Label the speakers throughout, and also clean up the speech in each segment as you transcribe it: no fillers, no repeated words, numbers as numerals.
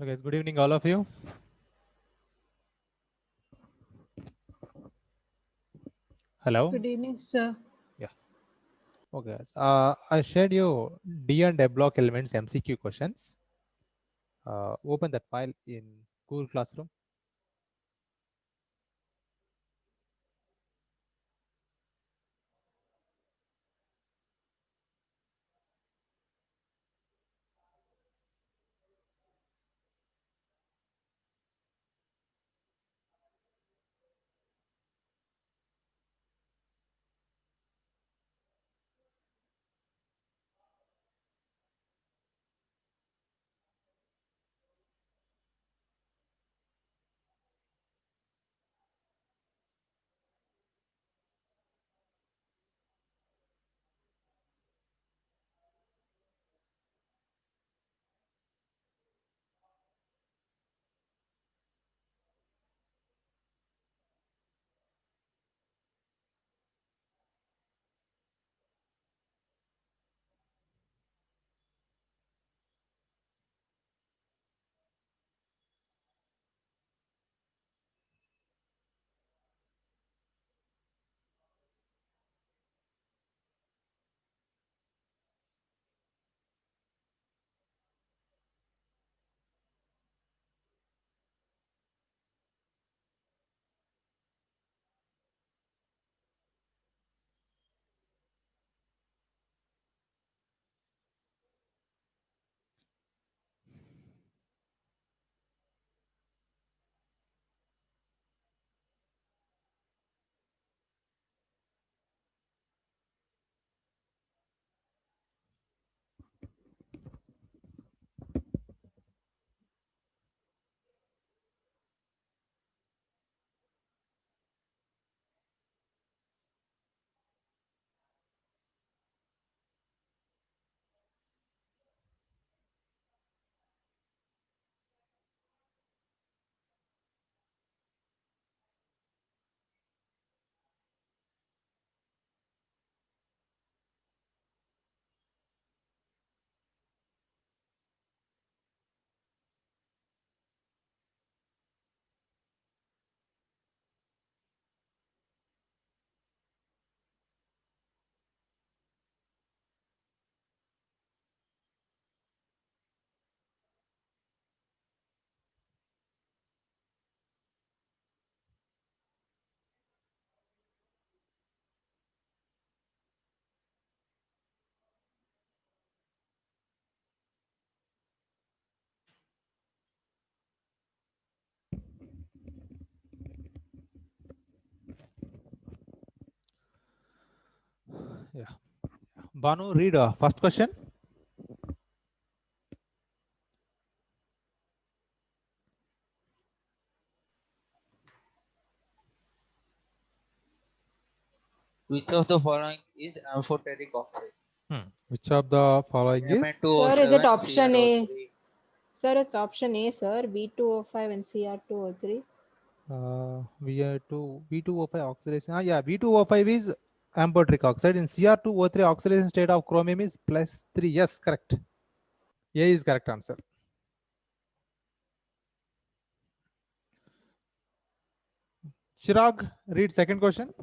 Speaker 1: Okay, guys, good evening, all of you. Hello.
Speaker 2: Good evening, sir.
Speaker 1: Yeah. Okay, guys. I shared you D and A block elements MCQ questions. Open that file in Google Classroom. Yeah. Banu, read first question.
Speaker 3: Which of the following is amphoteric oxide?
Speaker 1: Which of the following is?
Speaker 2: Sir, is it
Speaker 3: Mn2O7,
Speaker 2: option A?
Speaker 3: CrO3.
Speaker 2: Sir, it's option A, sir. B2O5 and Cr2O3.
Speaker 1: V2O5 oxidation. Yeah, V2O5 is amphoteric oxide. In Cr2O3 oxidation state of chromium is +3. Yes, correct. A is correct answer. Chirag, read second question.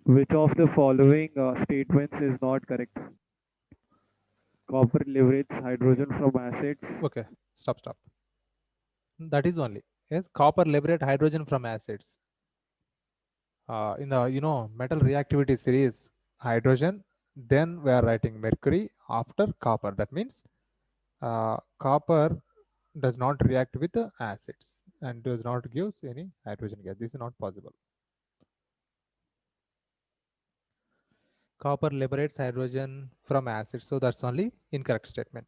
Speaker 4: Which of the following statements is not correct? Copper liberates hydrogen from acids.
Speaker 1: Okay, stop. That is only. Yes, copper liberate hydrogen from acids. In the metal reactivity series, hydrogen, then we are writing mercury after copper. That means copper does not react with the acids and does not give any hydrogen gas. This is not possible. Copper liberates hydrogen from acids, so that's only incorrect statement.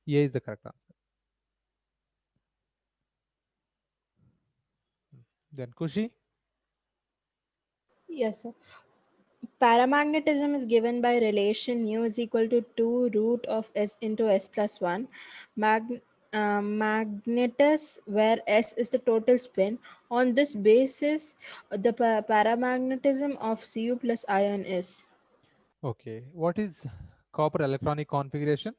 Speaker 1: A is the correct answer. Then Kushi.
Speaker 2: Yes, sir. Paramagnetism is given by relation mu is equal to 2 root of s into s plus 1. Magnetus, where s is the total spin. On this basis, the paramagnetism of Cu plus ion is.
Speaker 1: Okay, what is copper electronic configuration?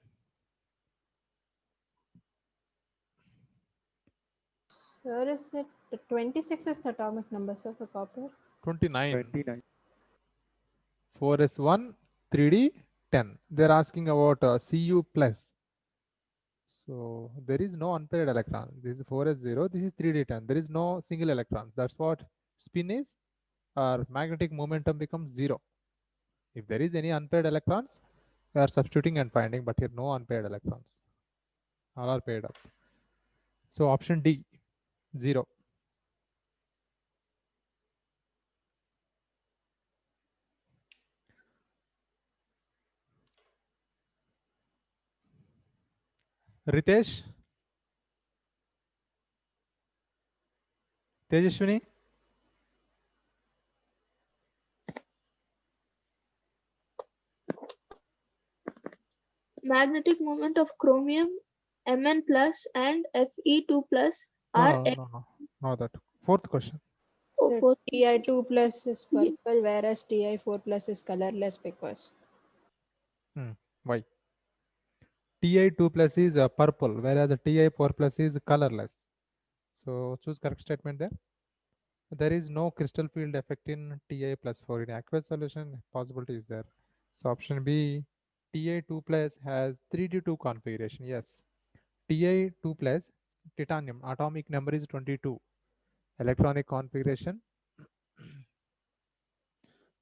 Speaker 2: Where is it? 26 is the atomic number, sir, for copper.
Speaker 1: 29.
Speaker 4: 29.
Speaker 1: 4s1, 3d, 10. They're asking about Cu plus. So there is no unpaired electron. This is 4s0, this is 3d10. There is no single electrons. That's what spin is. Our magnetic momentum becomes 0. If there is any unpaired electrons, we are substituting and finding, but here no unpaired electrons. All are paired up. So option D, 0. Ritesh, Tejashwini,
Speaker 5: Magnetic moment of chromium Mn plus and Fe2 plus
Speaker 1: no,
Speaker 5: are
Speaker 1: no, that. Fourth question.
Speaker 5: Oh,
Speaker 2: So
Speaker 5: four.
Speaker 2: Ti2 plus is purple, whereas Ti4 plus is colorless because.
Speaker 1: Why? Ti2 plus is purple, whereas the Ti4 plus is colorless. So choose correct statement there. There is no crystal field effect in Ti plus 4. In aqueous solution, possibility is there. So option B, Ti2 plus has 3d2 configuration. Yes. Ti2 plus titanium, atomic number is 22. Electronic configuration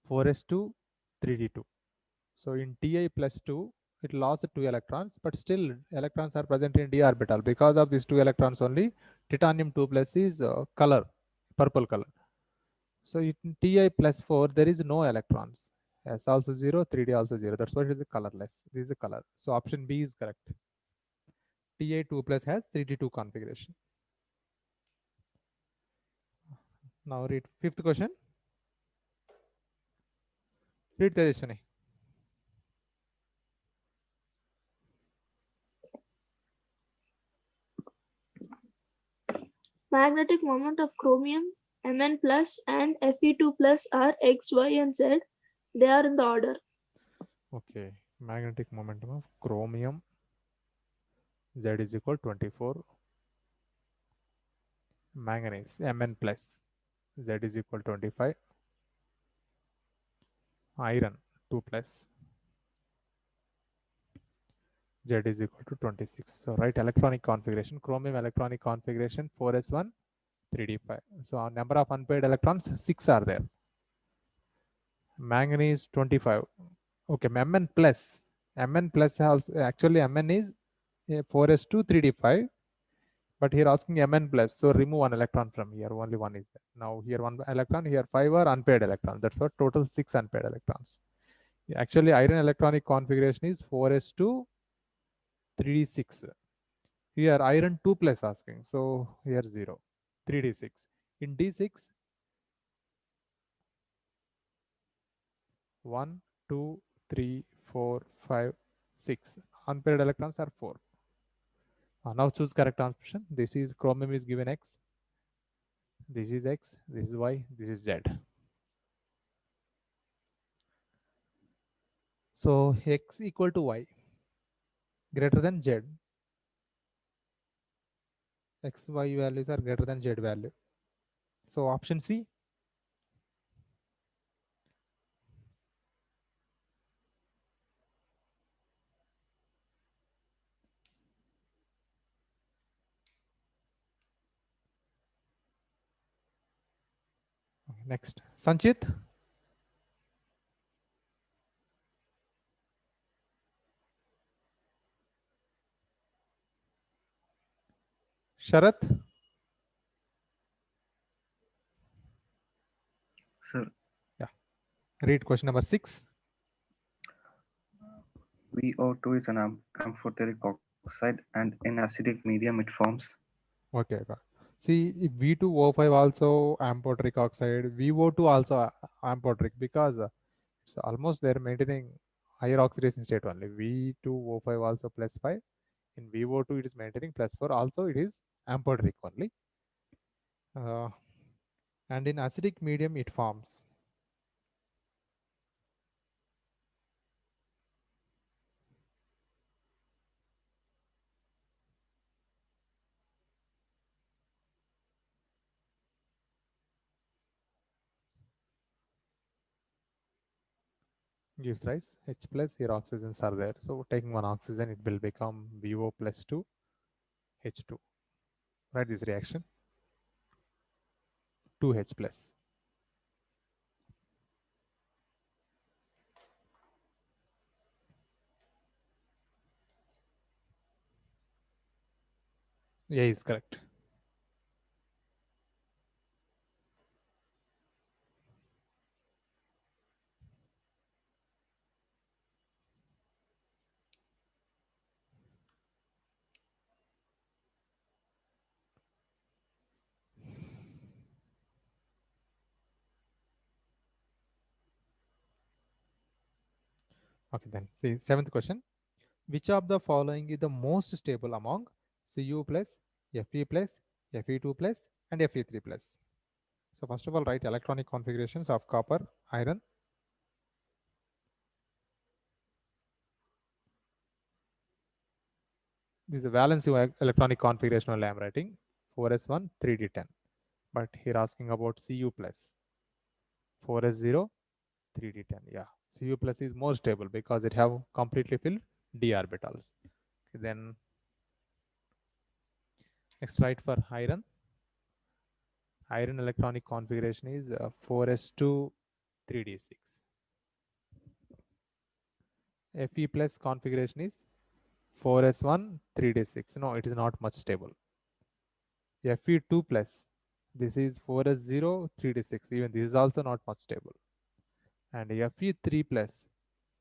Speaker 1: 4s2, 3d2. So in Ti plus 2, it lost 2 electrons, but still electrons are present in d orbital. Because of these 2 electrons only, titanium 2 plus is color, purple color. So in Ti plus 4, there is no electrons. S also 0, 3d also 0. That's why it is a colorless. This is a color. So option B is correct. Ti2 plus has 3d2 configuration. Now read fifth question. Read Tejaswini.
Speaker 5: Magnetic moment of chromium Mn plus and Fe2 plus are X, Y, and Z. They are in the order.
Speaker 1: Okay. Magnetic momentum of chromium Z is equal 24. Manganese Mn plus Z is equal 25. Iron 2 plus Z is equal to 26. So write electronic configuration. Chromium electronic configuration 4s1, 3d5. So our number of unpaired electrons 6 are there. Manganese 25. Okay, Mn plus. Mn plus has actually Mn is 4s2, 3d5. But here asking Mn plus, so remove one electron from here. Only one is there. Now here one electron, here 5 are unpaired electrons. That's what total 6 unpaired electrons. Actually, iron electronic configuration is 4s2, 3d6. Here iron 2 plus asking, so here 0, 3d6. In d6, 1, 2, 3, 4, 5, 6. Unpaired electrons are 4. Now choose correct option. This is chromium is given X. This is X. This is Y. This is Z. So X equal to Y greater than Z. X, Y values are greater than Z value. So option C. Next, Sanchit. Sharath.
Speaker 6: Sir,
Speaker 1: Yeah. Read question number 6.
Speaker 6: VO2 is an amphoteric oxide and in acidic medium it forms.
Speaker 1: Okay. See, if V2O5 also amphoteric oxide, VO2 also amphoteric, because it's almost they're maintaining higher oxidation state only. V2O5 also plus 5. In VO2 it is maintaining plus 4. Also it is amphoteric only. And in acidic medium it forms. gives rise H plus, here oxygens are there. So taking one oxygen, it will become VO plus 2 H2. Write this reaction 2H plus. A is correct. Okay, then see seventh question. Which of the following is the most stable among Cu plus, Fe plus, Fe2 plus, and Fe3 plus? So first of all, write electronic configurations of copper, iron. This is a valence electronic configuration only I am writing 4s1 3d10. But here asking about Cu plus 4s0 3d10. Yeah, Cu plus is more stable because it have completely filled d orbitals. Okay, then next write for iron. Iron electronic configuration is 4s2 3d6. Fe plus configuration is 4s1 3d6. No, it is not much stable. Fe2 plus, this is 4s0 3d6. Even this is also not much stable. And Fe3 plus,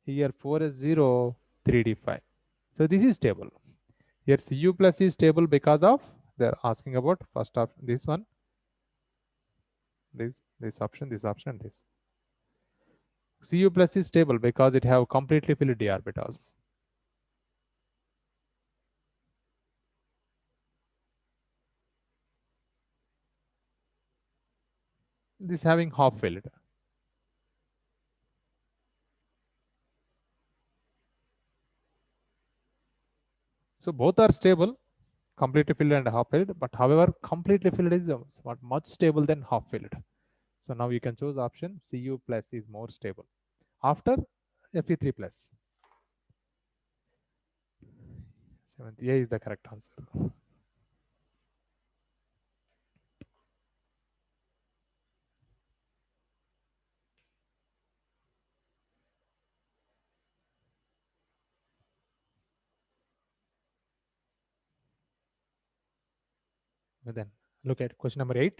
Speaker 1: here 4s0 3d5. So this is stable. Here Cu plus is stable because of they're asking about first option, this one, this option, this option, this. Cu plus is stable because it have completely filled d orbitals. This having half filled. So both are stable, completely filled and half filled, but however, completely filled is much stable than half filled. So now you can choose option Cu plus is more stable after Fe3 plus. 7th A is the correct answer. And then look at question number 8.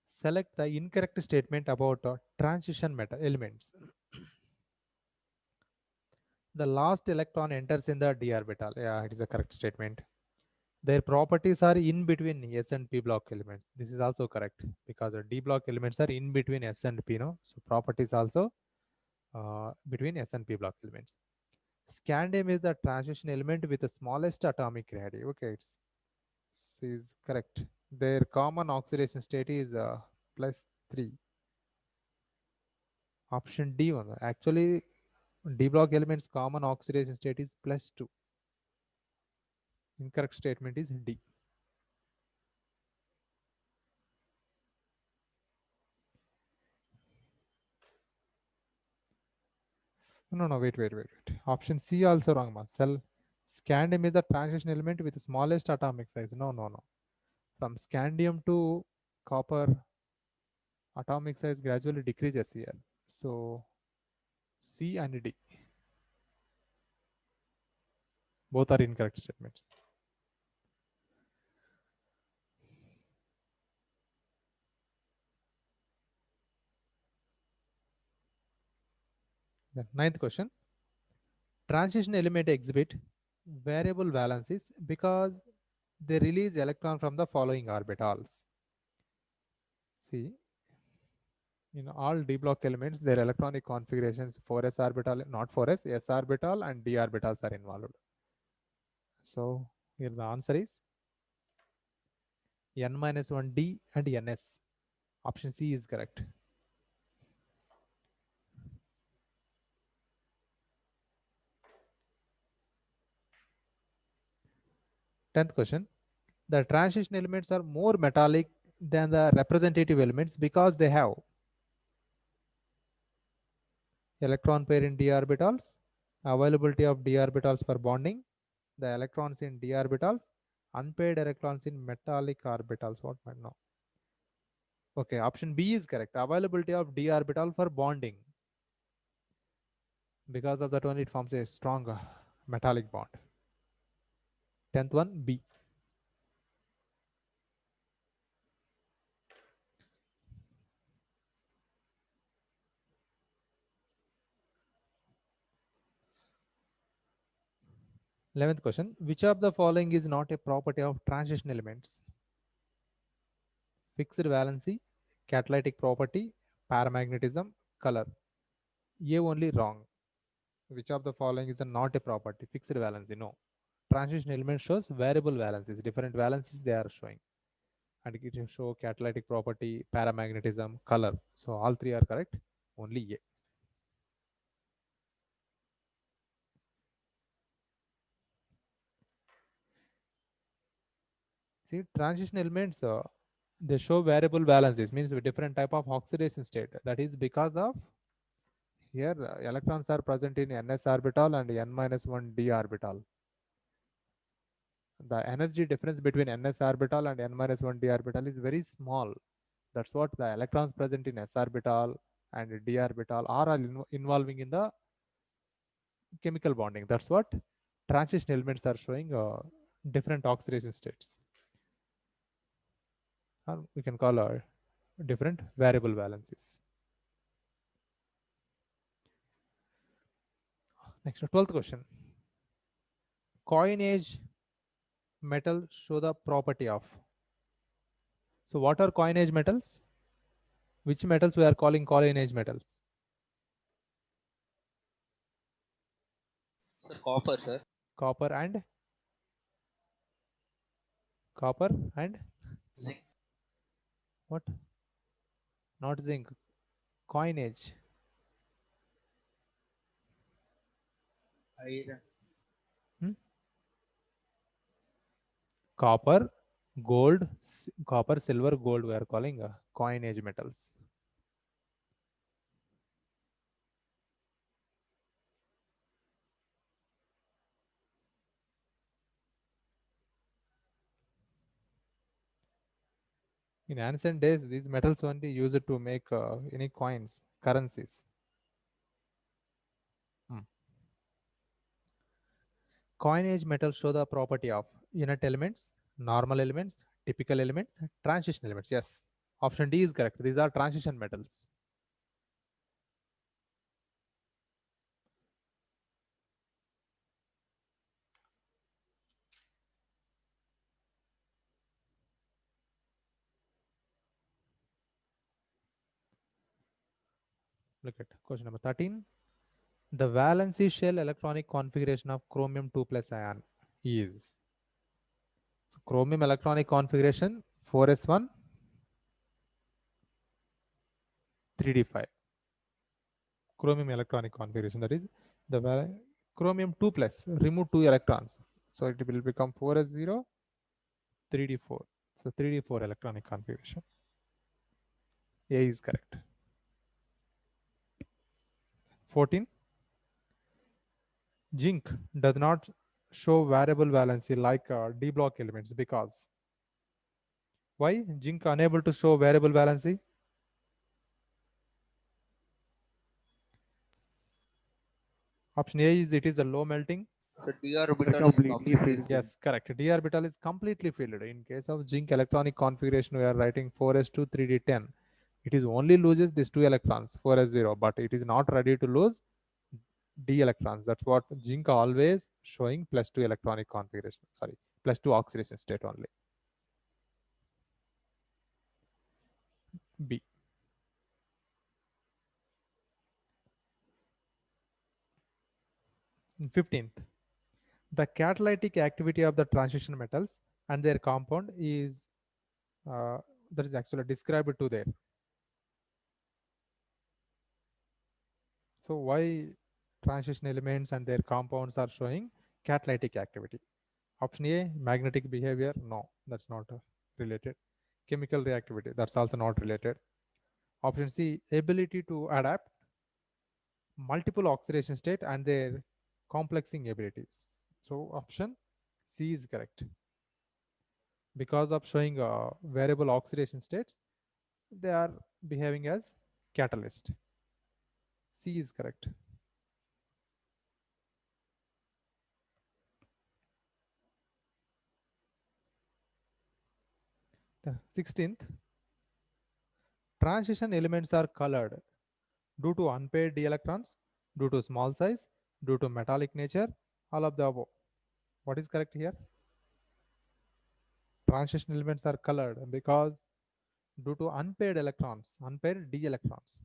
Speaker 1: Select the incorrect statement about transition metal elements. The last electron enters in the d orbital. Yeah, it is a correct statement. Their properties are in between S and P block elements. This is also correct because the D block elements are in between S and P. No, so properties also between S and P block elements. Scandium is the transition element with the smallest atomic radii. Okay, it is correct. Their common oxidation state is +3. Option D one. Actually, D block elements common oxidation state is +2. Incorrect statement is D. No, wait. Option C also wrong, ma. Scandium is the transition element with the smallest atomic size. No. From scandium to copper, atomic size gradually decreases here. So C and D. Both are incorrect statements. The ninth question. Transition element exhibit variable valencies because they release electron from the following orbitals. See, in all d block elements, their electronic configurations 4s orbital, not 4s, s orbital and d orbitals are involved. So here the answer is n-1d and ns. Option C is correct. Tenth question. The transition elements are more metallic than the representative elements because they have electron pair in d orbitals, availability of d orbitals for bonding, the electrons in d orbitals, unpaired electrons in metallic orbitals. What might know? Okay, option B is correct. Availability of d orbital for bonding. Because of that one, it forms a strong metallic bond. 10th one, B. Eleventh question, which of the following is not a property of transition elements? Fixed valency, catalytic property, paramagnetism, color. A only wrong. Which of the following is not a property? Fixed valency, no. Transition element shows variable valencies, different valencies they are showing. And it will show catalytic property, paramagnetism, color. So all three are correct, only A. See, transition elements, they show variable valencies, means with different type of oxidation state. That is because of here electrons are present in ns orbital and n-1 d orbital. The energy difference between ns orbital and n-1 d orbital is very small. That's what the electrons present in s orbital and d orbital are all involving in the chemical bonding. That's what transition elements are showing different oxidation states. Or we can call different variable valencies. Next, 12th question. Coin age metal show the property of. So what are coin age metals? Which metals we are calling coin age metals?
Speaker 3: Sir, copper, sir.
Speaker 1: Copper and copper and
Speaker 3: Zinc.
Speaker 1: what? Not zinc. Coin age.
Speaker 3: Iron.
Speaker 1: Copper, gold, copper, silver, gold we are calling coin age metals. In ancient days, these metals only used to make any coins, currencies. Coin age metals show the property of unit elements, normal elements, typical elements, transition elements. Yes, option D is correct. These are transition metals. Look at question number 13. The valency shell electronic configuration of chromium 2 plus ion is. So chromium electronic configuration 4s1, 3d5. Chromium electronic configuration, that is the chromium 2 plus, remove 2 electrons. So it will become 4s0, 3d4. So 3d4 electronic configuration. A is correct. 14. Zinc does not show variable valency like D block elements because. Why? Zinc unable to show variable valency? Option A is it is a low melting.
Speaker 3: So d orbital is
Speaker 4: completely
Speaker 3: completely
Speaker 4: filled.
Speaker 1: Yes, correct. D orbital is completely filled. In case of zinc electronic configuration, we are writing 4s2, 3d10. It is only loses these 2 electrons, 4s0, but it is not ready to lose d electrons. That's what zinc always showing +2 electronic configuration. Sorry, +2 oxidation state only. B. 15th. The catalytic activity of the transition metals and their compound is that is actually described to there. So why transition elements and their compounds are showing catalytic activity? Option A, magnetic behavior. No, that's not related. Chemical reactivity, that's also not related. Option C, ability to adapt. multiple oxidation state and their complexing abilities. So option C is correct. Because of showing variable oxidation states, they are behaving as catalyst. C is correct. The 16th, transition elements are colored due to unpaired d electrons, due to small size, due to metallic nature, all of the above. What is correct here? Transition elements are colored because due to unpaired electrons, unpaired d electrons.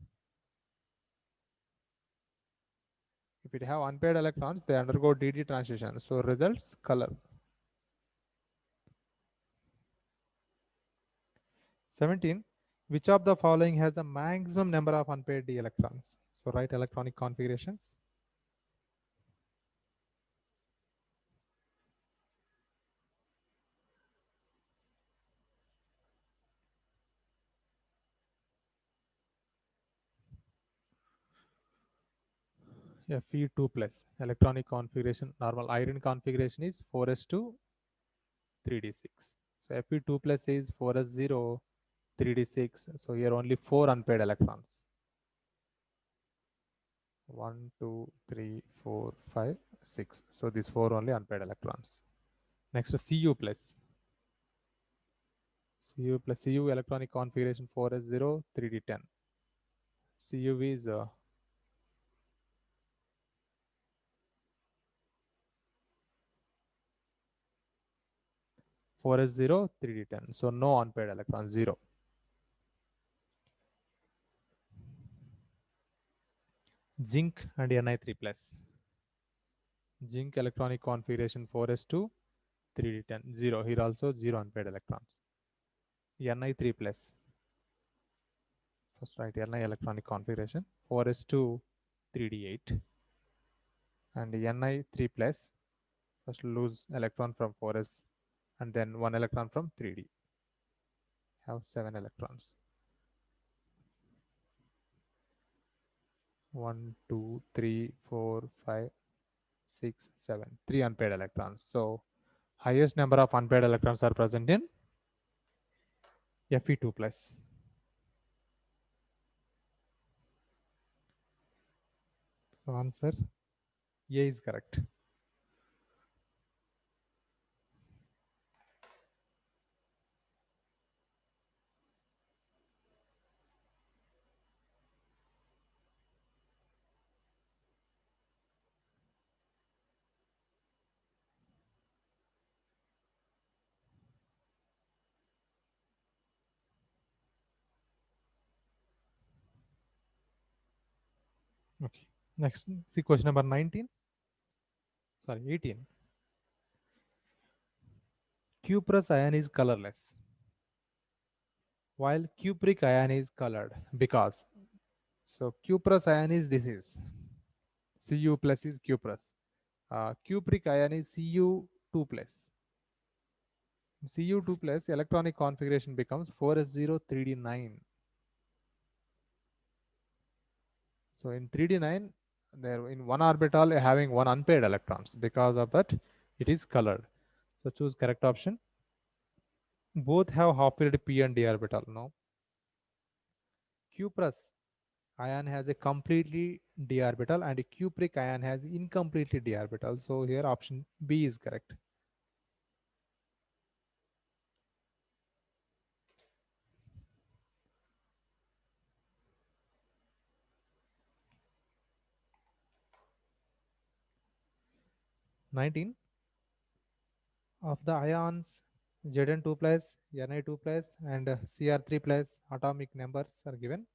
Speaker 1: If it have unpaired electrons, they undergo dd transition. So results color. 17. Which of the following has the maximum number of unpaired d electrons? So write electronic configurations. Fe2 plus electronic configuration, normal iron configuration is 4s2 3d6. So Fe2 plus is 4s0 3d6. So here only 4 unpaired electrons. 1, 2, 3, 4, 5, 6. So these 4 only unpaired electrons. Next to Cu plus. Cu electronic configuration 4s0 3d10. CuV is 4s0 3d10. So no unpaired electrons, 0. Zinc and Ni3 plus. Zinc electronic configuration 4s2 3d10, 0. Here also 0 unpaired electrons. Ni3 plus. First write Ni electronic configuration 4s2 3d8. And Ni3 plus, first lose electron from 4s and then 1 electron from 3d. Have 7 electrons. 1, 2, 3, 4, 5, 6, 7. 3 unpaired electrons. So highest number of unpaired electrons are present in Fe2 plus. So answer A is correct. Okay. Next, see question number 19. Sorry, 18. Cuprous ion is colorless, while cupric ion is colored because. So cuprous ion is this is Cu plus is cuprous. Cupric ion is Cu2 plus. Cu2 plus electronic configuration becomes 4s0 3d9. So in 3d9, there in one orbital having one unpaired electrons. Because of that, it is colored. So choose correct option. Both have half-filled p and d orbital. No. Cuprous ion has a completely d orbital and cupric ion has incompletely d orbital. So here option B is correct. (19) Of the ions Zn2 plus, Ni2 plus and Cr3 plus atomic numbers are given.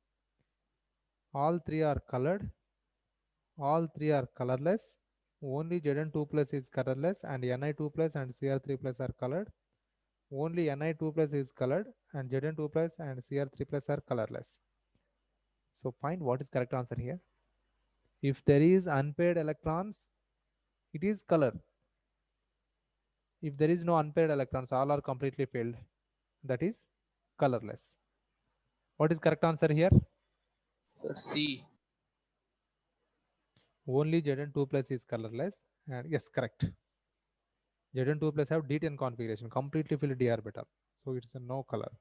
Speaker 1: All three are colored. All three are colorless. Only Zn2 plus is colorless and Ni2 plus and Cr3 plus are colored. Only Ni2 plus is colored and Zn2 plus and Cr3 plus are colorless. So find what is correct answer here. If there is unpaired electrons, it is color. If there is no unpaired electrons, all are completely filled, that is colorless. What is correct answer here?
Speaker 3: Sir, C.
Speaker 1: only Zn2 plus is colorless, and yes, correct. Zn2 plus have D10 configuration, completely filled d orbital, so it's a no color.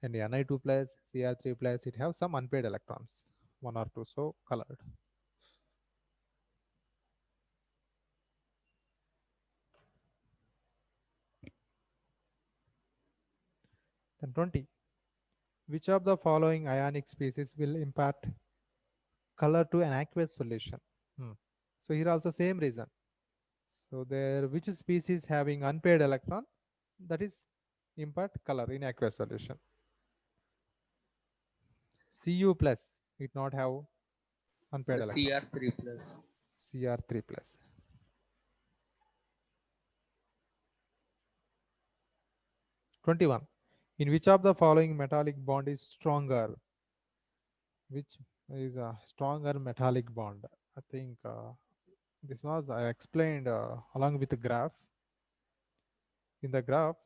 Speaker 1: And Ni2 plus, Cr3 plus, it have some unpaired electrons, 1 or 2, so colored. Then 20. Which of the following ionic species will impart color to an aqueous solution? So here also same reason. So there, which species having unpaired electron, that is impart color in aqueous solution. Cu plus, it not have unpaired electron.
Speaker 3: CR3 plus.
Speaker 1: Cr3 plus. #21. In which of the following metallic bond is stronger? Which is a stronger metallic bond? I think this was I explained along with the graph. In the graph,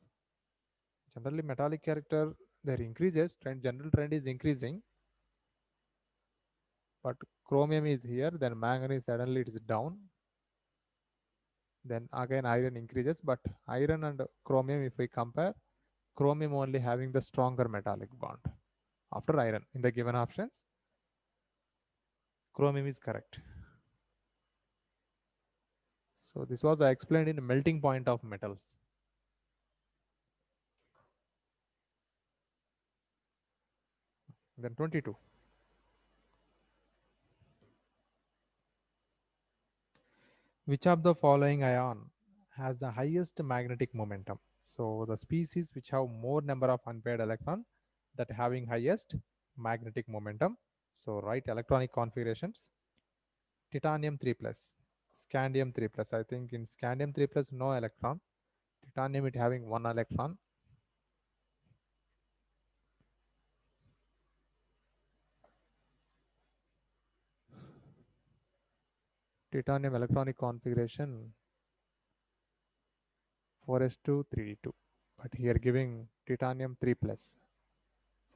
Speaker 1: generally metallic character there increases, general trend is increasing, but chromium is here, then manganese suddenly it is down, then again iron increases, but iron and chromium, if we compare, chromium only having the stronger metallic bond after iron. In the given options, chromium is correct. So this was I explained in melting point of metals. Then 22. Which of the following ion has the highest magnetic momentum? So the species which have more number of unpaired electron that having highest magnetic momentum. So right electronic configurations. Titanium 3 plus, scandium 3 plus. I think in scandium 3 plus no electron. Titanium it having one electron. Titanium electronic configuration 4s2 3d2, but here giving titanium 3 plus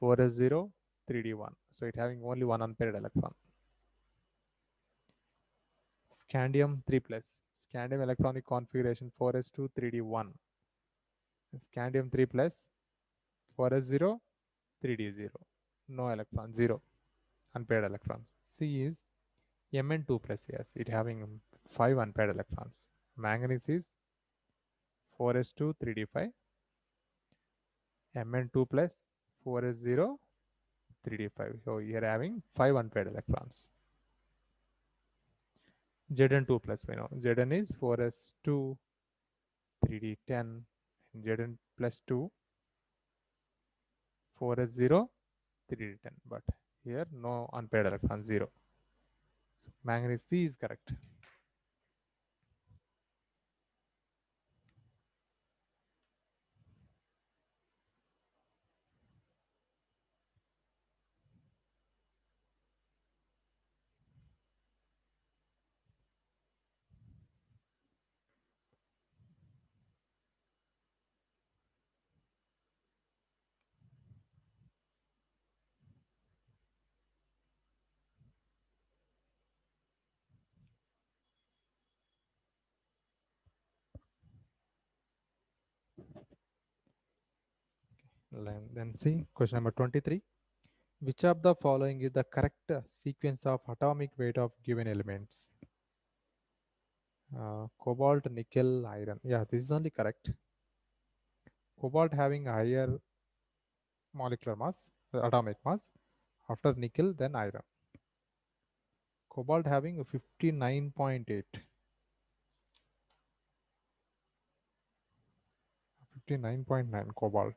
Speaker 1: 4s0 3d1, so it having only one unpaired electron. Scandium 3 plus, scandium electronic configuration 4s2 3d1, scandium 3 plus 4s0 3d0, no electron, 0 unpaired electrons. C is Mn2 plus, yes, it having 5 unpaired electrons. Manganese is 4s2 3d5, Mn2 plus 4s0 3d5. So here having 5 unpaired electrons. Zn2 plus, we know Zn is 4s2 3d10, Zn plus 2 4s0 3d10, but here no unpaired electron, 0. So manganese C is correct. Then see question number 23. Which of the following is the correct sequence of atomic weight of given elements? Cobalt, nickel, iron. Yeah, this is only correct. Cobalt having higher molecular mass, atomic mass, after nickel, then iron. Cobalt having 59.8. 59.9 cobalt.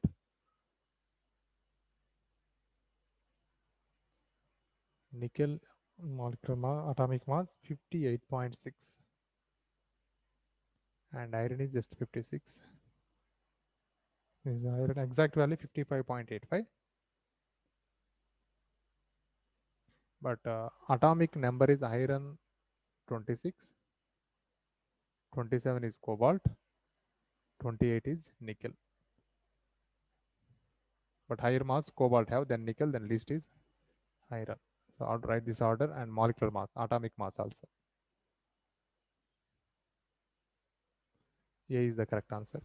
Speaker 1: Nickel molecular mass, atomic mass 58.6. And iron is just 56. This is iron exact value 55.85. But atomic number is iron 26, 27 is cobalt, 28 is nickel. But higher mass cobalt have, then nickel, then least is iron. So I'll write this order and molecular mass, atomic mass also. A is the correct answer.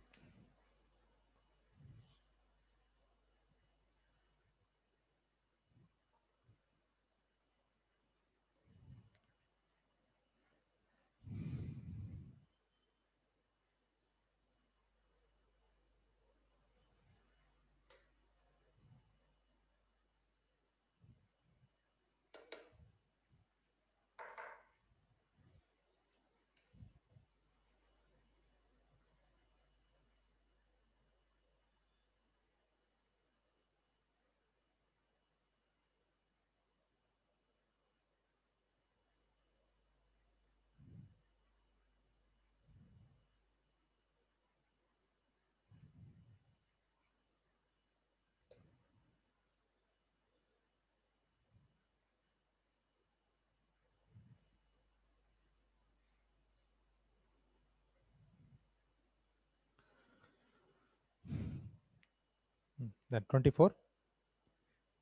Speaker 1: Then 24.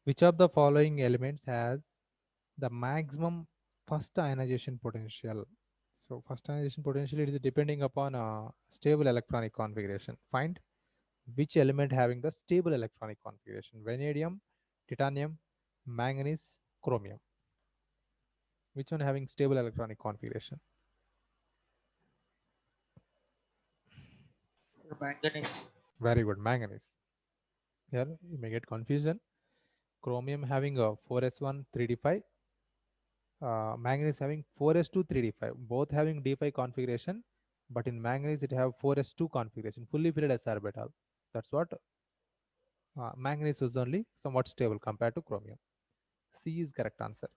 Speaker 1: Which of the following elements has the maximum first ionization potential? So first ionization potential, it is depending upon a stable electronic configuration. Find which element having the stable electronic configuration: vanadium, titanium, manganese, chromium. Which one having stable electronic configuration?
Speaker 3: Manganese.
Speaker 1: Very good, manganese. Here you may get confusion. Chromium having a 4s1 3d5, manganese having 4s2 3d5, both having d5 configuration, but in manganese it have 4s2 configuration, fully filled s orbital. That's what manganese is only somewhat stable compared to chromium. C is correct answer.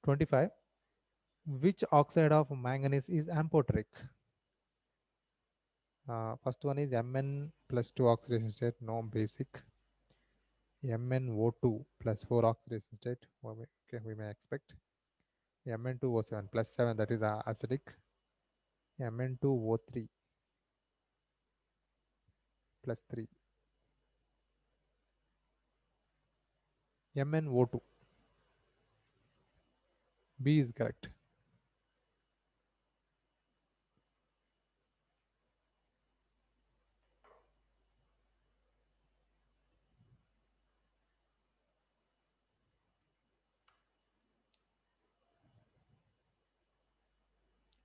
Speaker 1: '25. Which oxide of manganese is amphoteric? First one is Mn plus 2 oxidation state, no basic. MnO2 plus 4 oxidation state, okay, we may expect. Mn2O7 plus 7, that is acidic. Mn2O3 plus 3. MnO2. B is correct.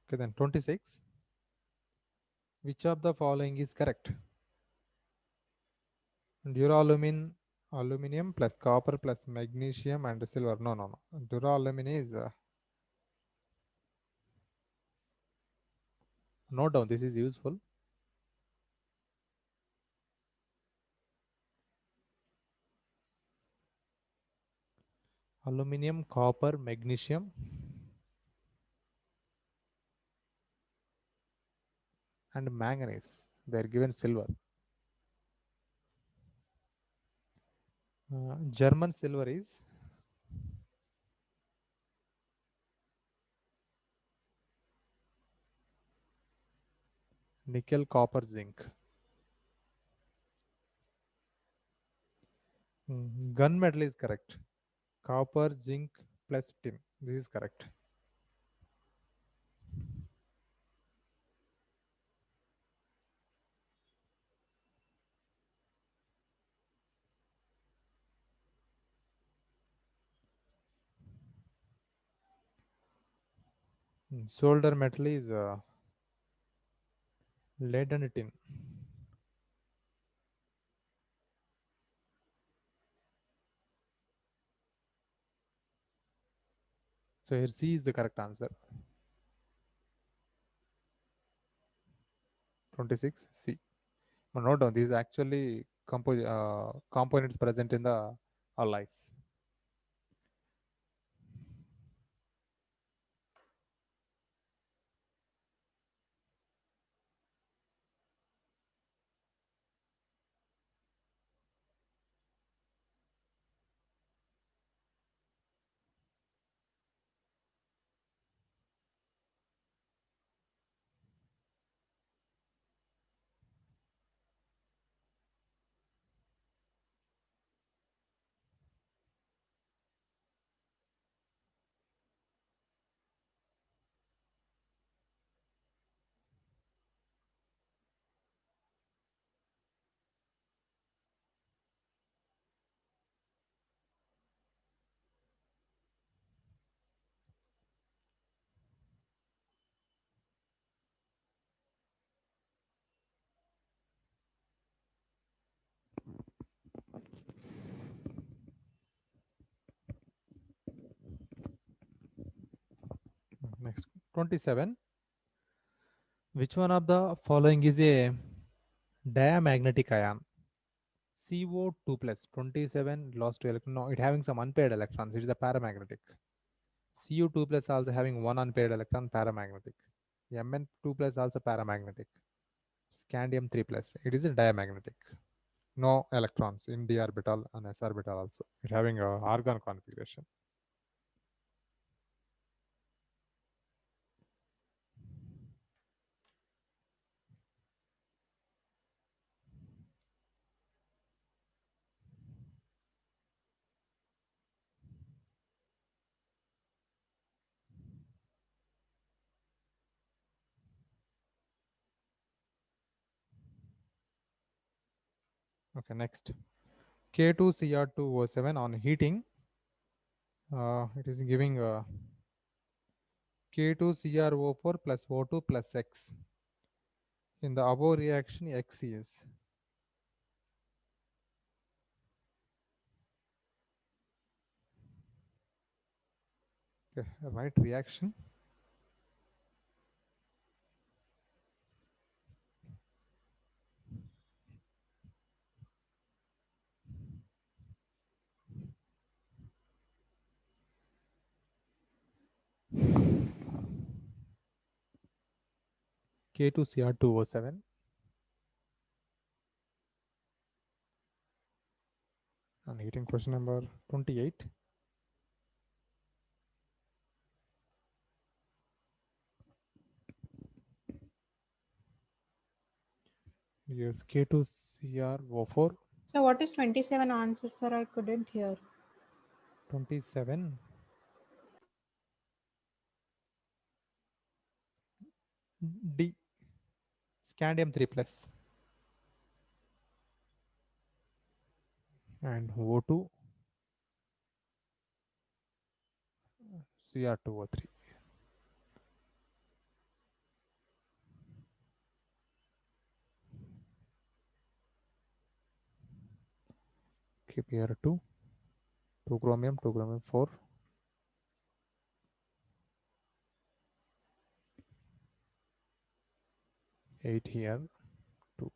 Speaker 1: Okay, then 26. Which of the following is correct? Duralumin, plus copper plus magnesium and silver. No. Duralumin is note down. This is useful. Aluminium, copper, magnesium, and manganese. They are given silver. German silver is nickel, copper, zinc. Gunmetal is correct. Copper, zinc plus tin. This is correct. Solder metal is lead and tin. So here C is the correct answer. 26 C. But note down, these are actually components present in the alloys. 27. Which one of the following is a diamagnetic ion? CO2 plus 27 lost to electron. No, it having some unpaired electrons. It is a paramagnetic. Cu2 plus also having one unpaired electron, paramagnetic. Mn2 plus also paramagnetic. Scandium 3 plus. It is a diamagnetic. No electrons in d orbital and s orbital also. It having a argon configuration. Okay, next. K2Cr2O7 on heating. It is giving K2CrO4 plus O2 plus X. In the above reaction, X is okay, right reaction. K2Cr2O7. And heating question number 28. Yes, K2CrO4.
Speaker 2: So what is 27 answer, sir? I couldn't hear.
Speaker 1: 27. D. Scandium 3 plus. And O2 Cr2O3. Keep here 2 chromium 4, 8 here, 2.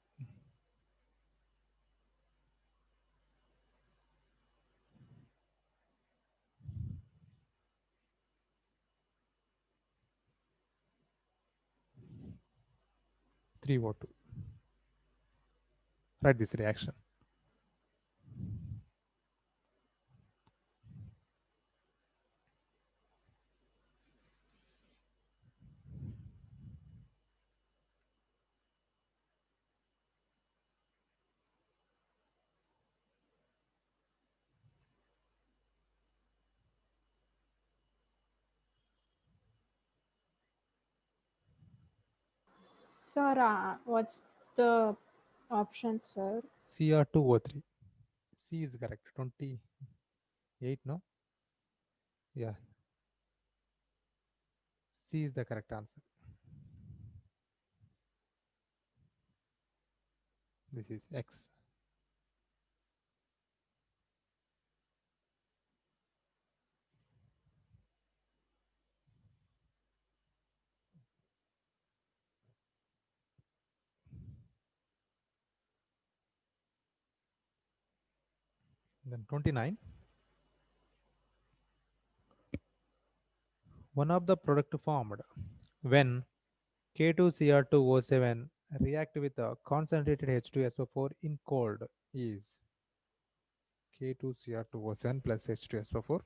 Speaker 1: Three O2. Write this reaction.
Speaker 2: Sir, what's the option, sir?
Speaker 1: Cr2O3. C is correct. 28, no? Yeah. C is the correct answer. This is X. Then 29. One of the product formed when K2Cr2O7 react with a concentrated H2SO4 in cold is K2Cr2O7 plus H2SO4.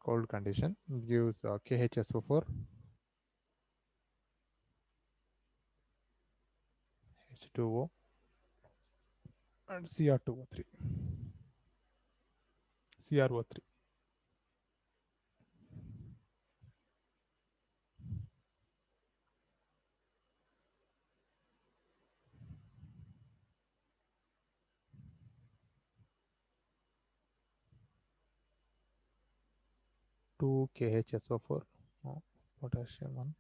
Speaker 1: Cold condition gives KHSO4, H2O, and Cr2O3, CrO3. Two KHSO4, potassium 1.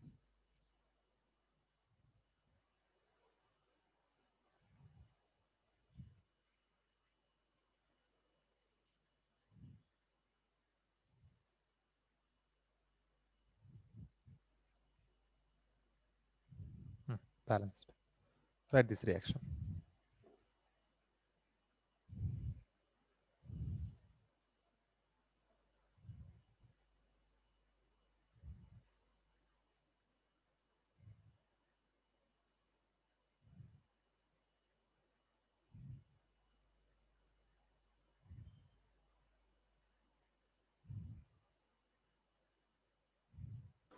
Speaker 1: balanced. Write this reaction.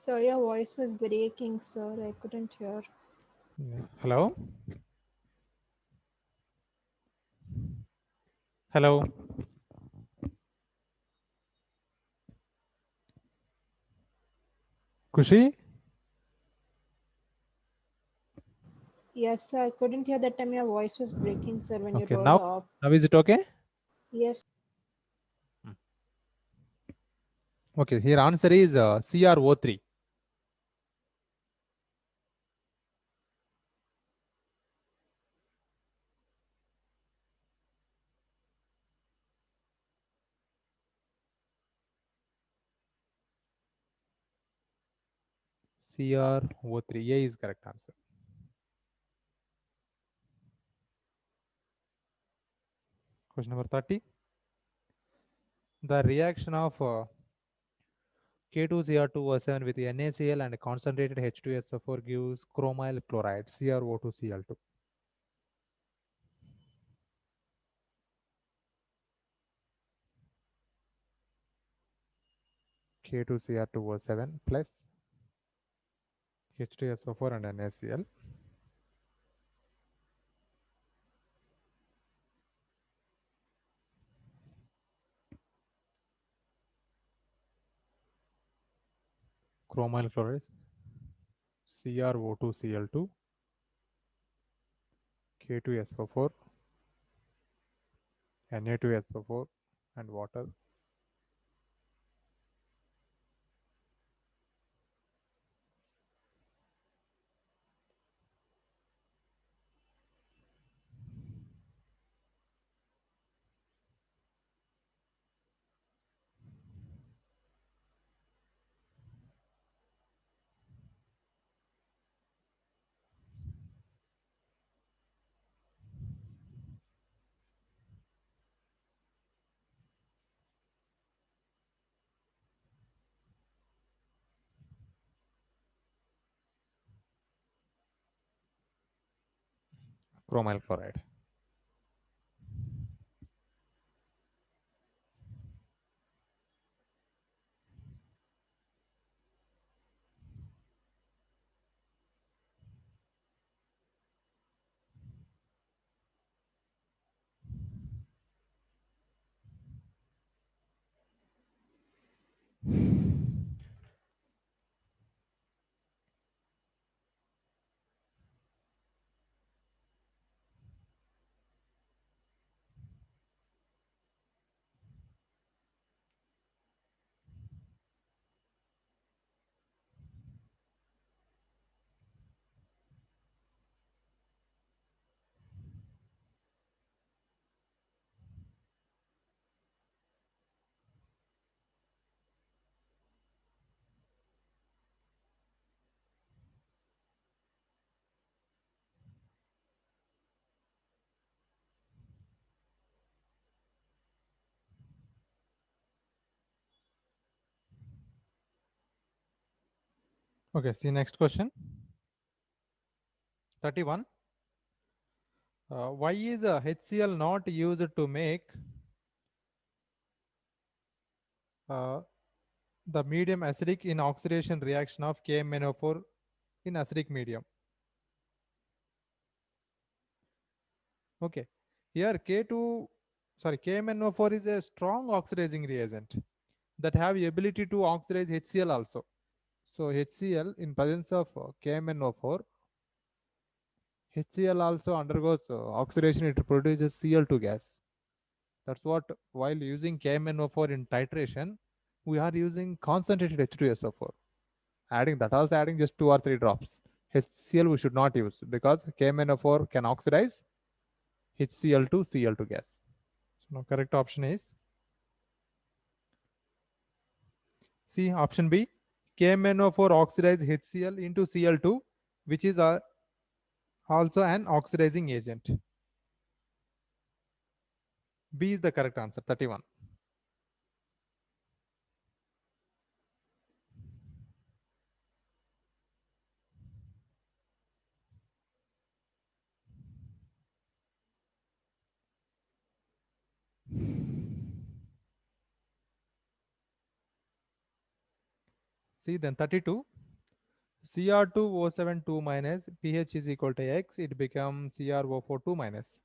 Speaker 2: So your voice was breaking, sir. I couldn't hear.
Speaker 1: Hello? Hello? Kushi?
Speaker 2: Yes, sir. I couldn't hear that time. Your voice was breaking, sir, when you
Speaker 1: Okay,
Speaker 2: told
Speaker 1: now,
Speaker 2: the op.
Speaker 1: now is it okay?
Speaker 2: Yes.
Speaker 1: Okay, here answer is CrO3. CrO3. A is correct answer. Question number 30. The reaction of K2Cr2O7 with NaCl and concentrated H2SO4 gives chromyl chloride, CrO2Cl2. K2Cr2O7 plus H2SO4 and NaCl. Chromyl chloride, CrO2Cl2, K2SO4, Na2SO4 and water. Chromyl chloride. Okay, see next question. 31. Why is HCl not used to make the medium acidic in oxidation reaction of KMnO4 in acidic medium? Okay, here KMnO4 is a strong oxidizing reagent that have ability to oxidize HCl also. So HCl in presence of KMnO4, HCl also undergoes oxidation, it produces Cl2 gas. That's what, while using KMnO4 in titration, we are using concentrated H2SO4. Adding just 2 or 3 drops. HCl we should not use because KMnO4 can oxidize HCl2 Cl2 gas. So now correct option is C, option B. KMnO4 oxidize HCl into Cl2, which is also an oxidizing agent. B is the correct answer, 31. See, then 32. Cr2O72 minus pH is equal to X, it becomes CrO42 minus.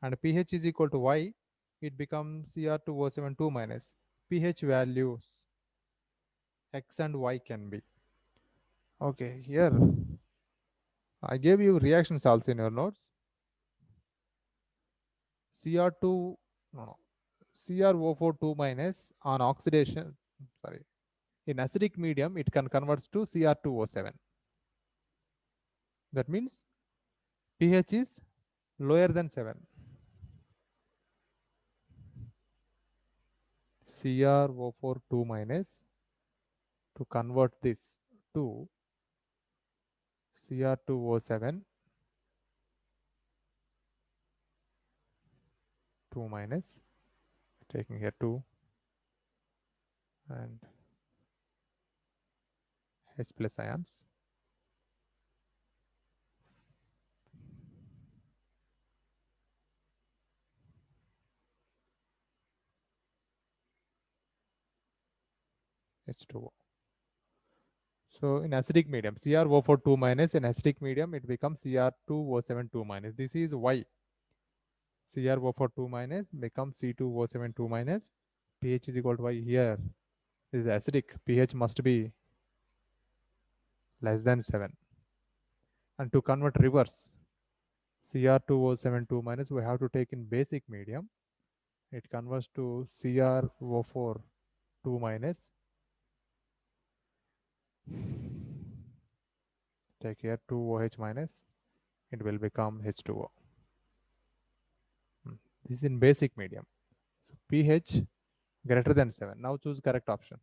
Speaker 1: And pH is equal to Y, it becomes Cr2O72 minus. pH values X and Y can be. Okay, here I gave you reactions also in your notes. Cr2, no, CrO42 minus on oxidation, sorry, in acidic medium, it can converts to Cr2O7. That means pH is lower than 7. CrO42 minus to convert this to Cr2O7 2 minus, taking here 2 and H plus ions. H2O. So in acidic medium, CrO42 minus in acidic medium, it becomes Cr2O72 minus. This is Y. CrO42 minus becomes C2O72 minus. pH is equal to Y here. This is acidic. pH must be less than 7. And to convert reverse, Cr2O72 minus, we have to take in basic medium. It converts to CrO42 minus. Take here 2OH minus, it will become H2O. This is in basic medium. So pH greater than 7. Now choose correct option.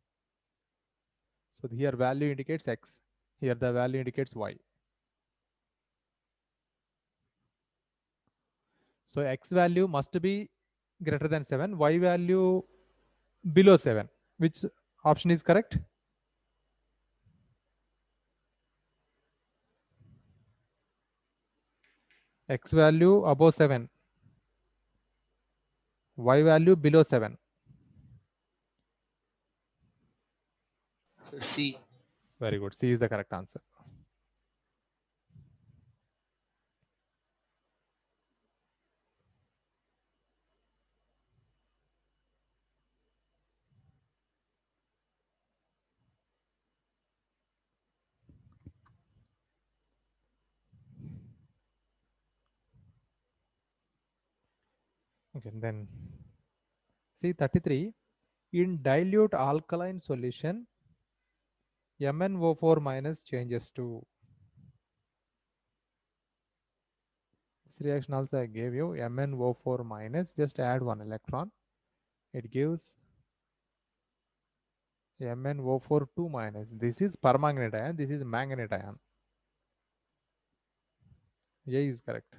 Speaker 1: So here value indicates X. Here the value indicates Y. So X value must be greater than 7. Y value below 7. Which option is correct? X value above 7. Y value below 7.
Speaker 3: So C.
Speaker 1: Very good. C is the correct answer. Okay, then see 33. In dilute alkaline solution, MnO4 minus changes to. This reaction also I gave you MnO4 minus, just add one electron. It gives MnO4 2 minus. This is permanganate ion, this is manganate ion. A is correct.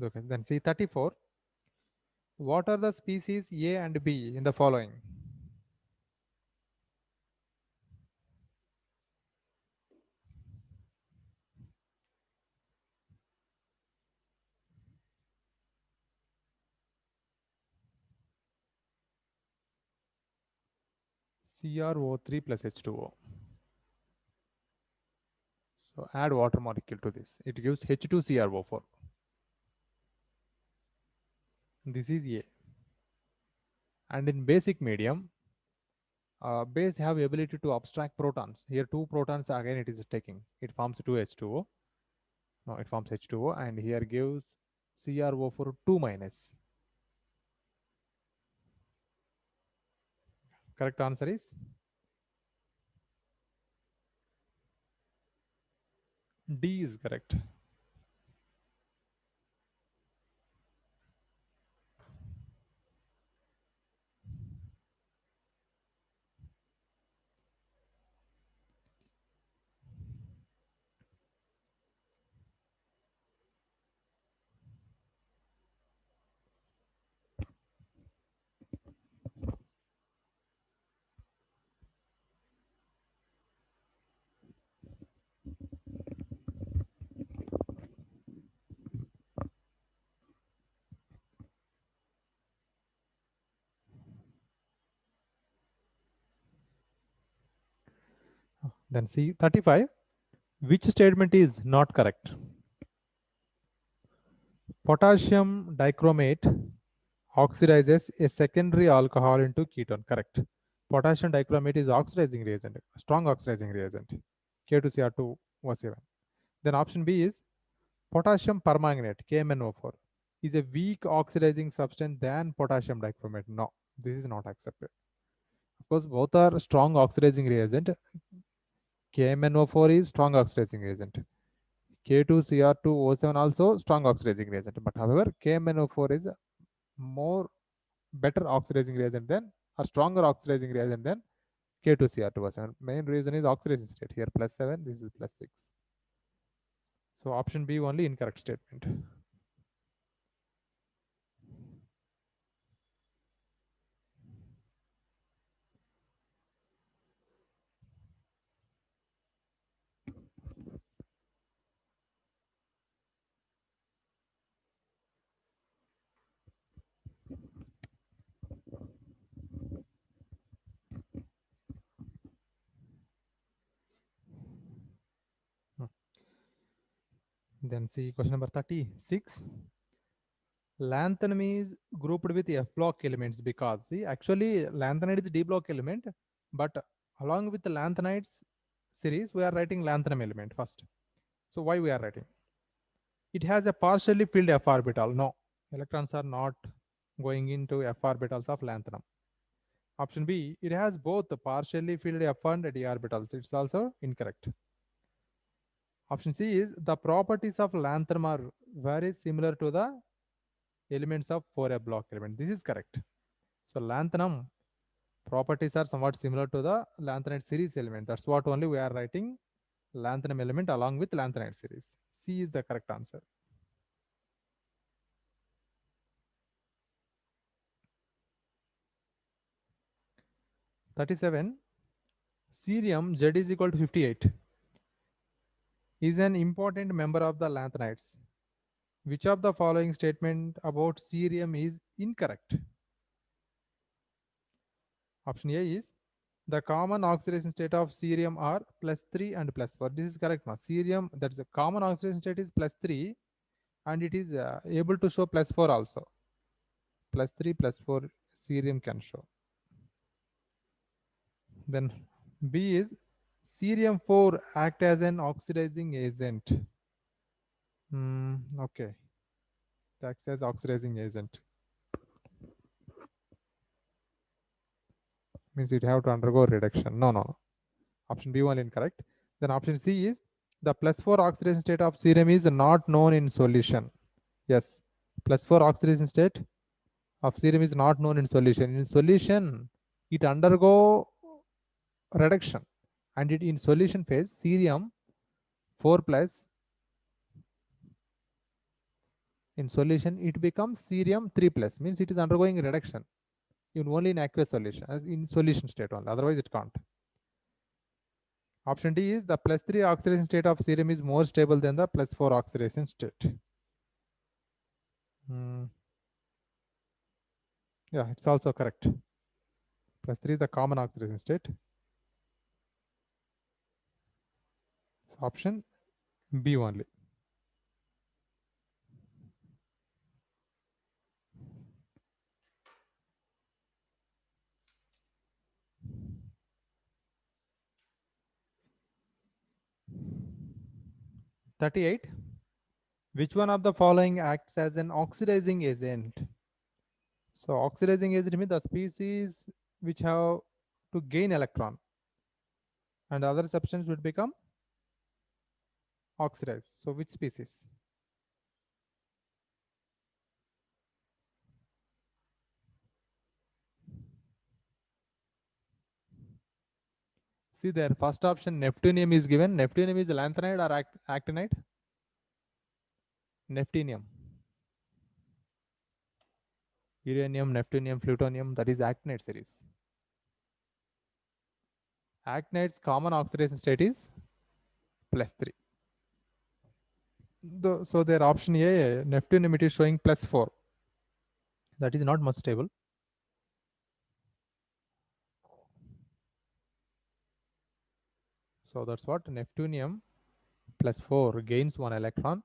Speaker 1: Okay, then see 34. What are the species A and B in the following? CrO3 plus H2O. So add water molecule to this. It gives H2CrO4. This is A. And in basic medium, base have ability to abstract protons. Here 2 protons again it is taking. It forms 2 H2O. No, it forms H2O and here gives CrO4 2 minus. Correct answer is D is correct. Then see 35. Which statement is not correct? Potassium dichromate oxidizes a secondary alcohol into ketone. Correct. Potassium dichromate is oxidizing reagent, strong oxidizing reagent. K2Cr2O7. Then option B is potassium permanganate, KMnO4, is a weak oxidizing substance than potassium dichromate. No, this is not accepted. Of course, both are strong oxidizing reagent. KMnO4 is strong oxidizing reagent. K2Cr2O7 also strong oxidizing reagent. But however, KMnO4 is more better oxidizing reagent than, or stronger oxidizing reagent than K2Cr2O7. Main reason is oxidation state. Here +7, this is +6. So option B only incorrect statement. Then see question number 36. Lanthanum is grouped with F block elements because, see, actually lanthanide is D block element, but along with the lanthanides series, we are writing lanthanum element first. So why we are writing? It has a partially filled F orbital. No, electrons are not going into F orbitals of lanthanum. Option B, it has both the partially filled F and D orbitals. It's also incorrect. Option C is the properties of lanthanum are very similar to the elements of 4F block element. This is correct. So lanthanum properties are somewhat similar to the lanthanide series element. That's what only we are writing lanthanum element along with lanthanide series. C is the correct answer. (37) Cerium Z is equal to 58 is an important member of the lanthanides. Which of the following statement about cerium is incorrect? Option A is the common oxidation state of cerium are +3 and +4. This is correct. Cerium, that's a common oxidation state is +3 and it is able to show +4 also. +3, +4 cerium can show. Then B is cerium 4 act as an oxidizing agent. Okay. It acts as oxidizing agent. Means it have to undergo reduction. No. Option B one incorrect. Then option C is the +4 oxidation state of cerium is not known in solution. Yes, +4 oxidation state of cerium is not known in solution. In solution, it undergo reduction, and it in solution phase cerium 4 plus in solution it becomes cerium 3 plus, means it is undergoing reduction in only in aqueous solution, as in solution state only, otherwise it can't. Option D is the +3 oxidation state of cerium is more stable than the +4 oxidation state. Yeah, it's also correct. +3 is the common oxidation state. So option B only. (38) Which one of the following acts as an oxidizing agent? So oxidizing agent means the species which have to gain electron, and other substance would become oxidized. So which species? See there, first option neptunium is given. Neptunium is lanthanide or actinide? Neptunium. Uranium, neptunium, plutonium, that is actinide series. Actinide's common oxidation state is +3. So their option A, neptunium, it is showing +4. That is not much stable. So that's what neptunium +4 gains 1 electron,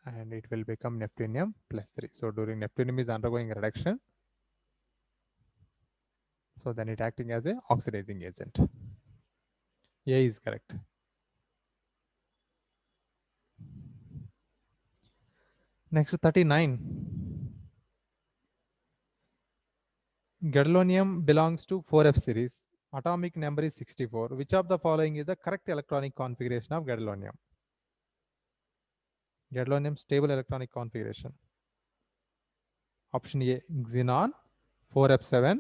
Speaker 1: and it will become neptunium +3. So during neptunium is undergoing reduction, so then it acting as a oxidizing agent. A is correct. Next 39. Gadolinium belongs to 4f series. Atomic number is 64. Which of the following is the correct electronic configuration of gadolinium? Gadolinium stable electronic configuration. Option A, xenon 4f7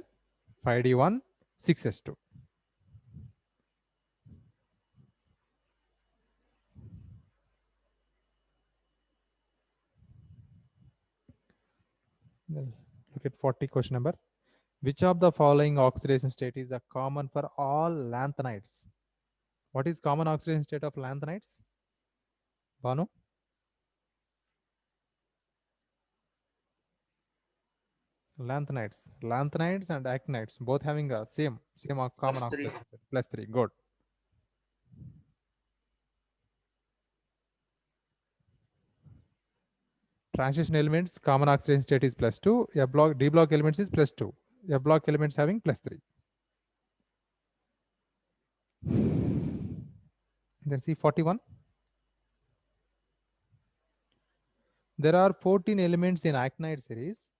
Speaker 1: 5d1 6s2. Look at 40 question number. Which of the following oxidation state is a common for all lanthanides? What is common oxidation state of lanthanides? Banu? Lanthanides and actinides both having a same common oxidation state. +3. Good. Transition elements common oxidation state is +2. D block elements is +2. F block elements having +3. Then see 41. There are 14 elements in actinide series.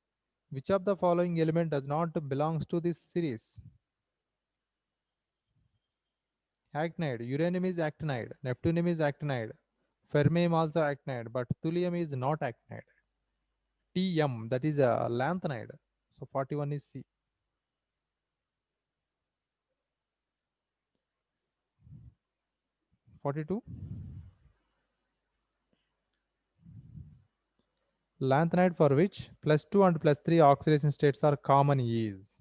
Speaker 1: Which of the following element does not belongs to this series? Actinide. Uranium is actinide. Neptunium is actinide. Fermium also actinide, but thulium is not actinide. Tm, that is a lanthanide. So 41 is C. (42) Lanthanide for which +2 and +3 oxidation states are common is.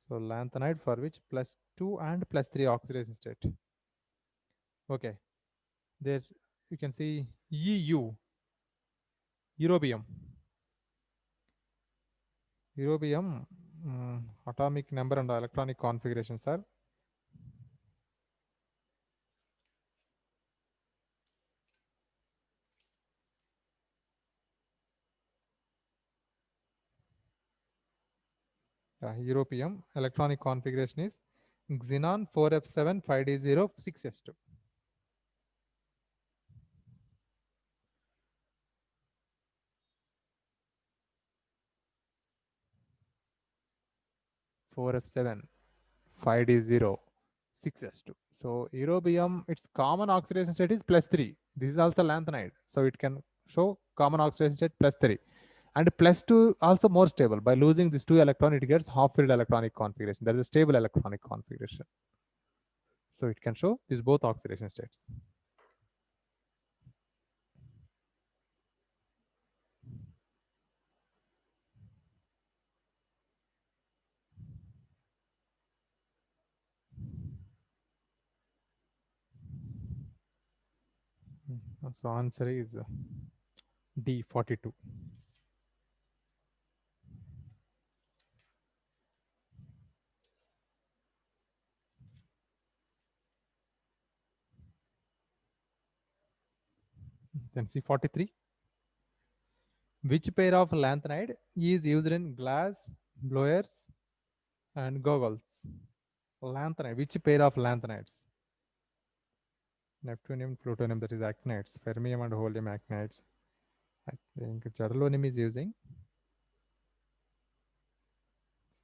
Speaker 1: So lanthanide for which +2 and +3 oxidation state. Okay. There's, you can see EU, eurobium. Eurobium, atomic number and electronic configurations are europium. Electronic configuration is xenon 4f7 5d0 6s2. Four F7 5d0 6s2. So eurobium, its common oxidation state is +3. This is also lanthanide, so it can show common oxidation state +3. And +2 also more stable. By losing this 2 electron, it gets half-filled electronic configuration. That is a stable electronic configuration. So it can show these both oxidation states. So answer is D 42. Then C 43. Which pair of lanthanide is used in glass blowers and goggles? Lanthanide. Which pair of lanthanides? Neptunium, plutonium, that is actinides. Fermium and holmium actinides. I think gadolinium is using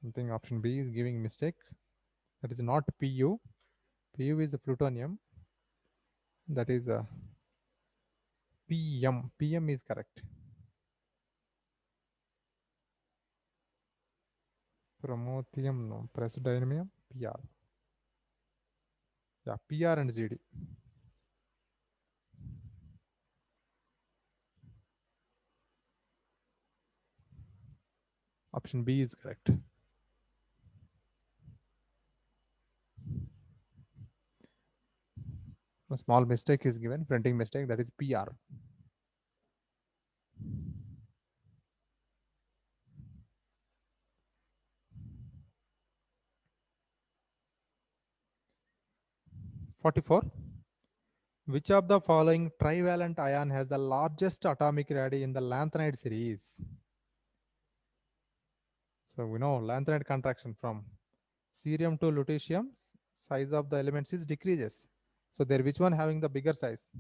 Speaker 1: I think option B is giving mistake. That is not Pu. Pu is a plutonium. That is a PM. PM is correct. Promethium, no. Praseodymium, PR. Yeah, PR and ZD. Option B is correct. A small mistake is given, printing mistake, that is PR. (44) Which of the following trivalent ion has the largest atomic radii in the lanthanide series? So we know lanthanide contraction from cerium to lutetium, size of the elements is decreases. So there, which one having the bigger size?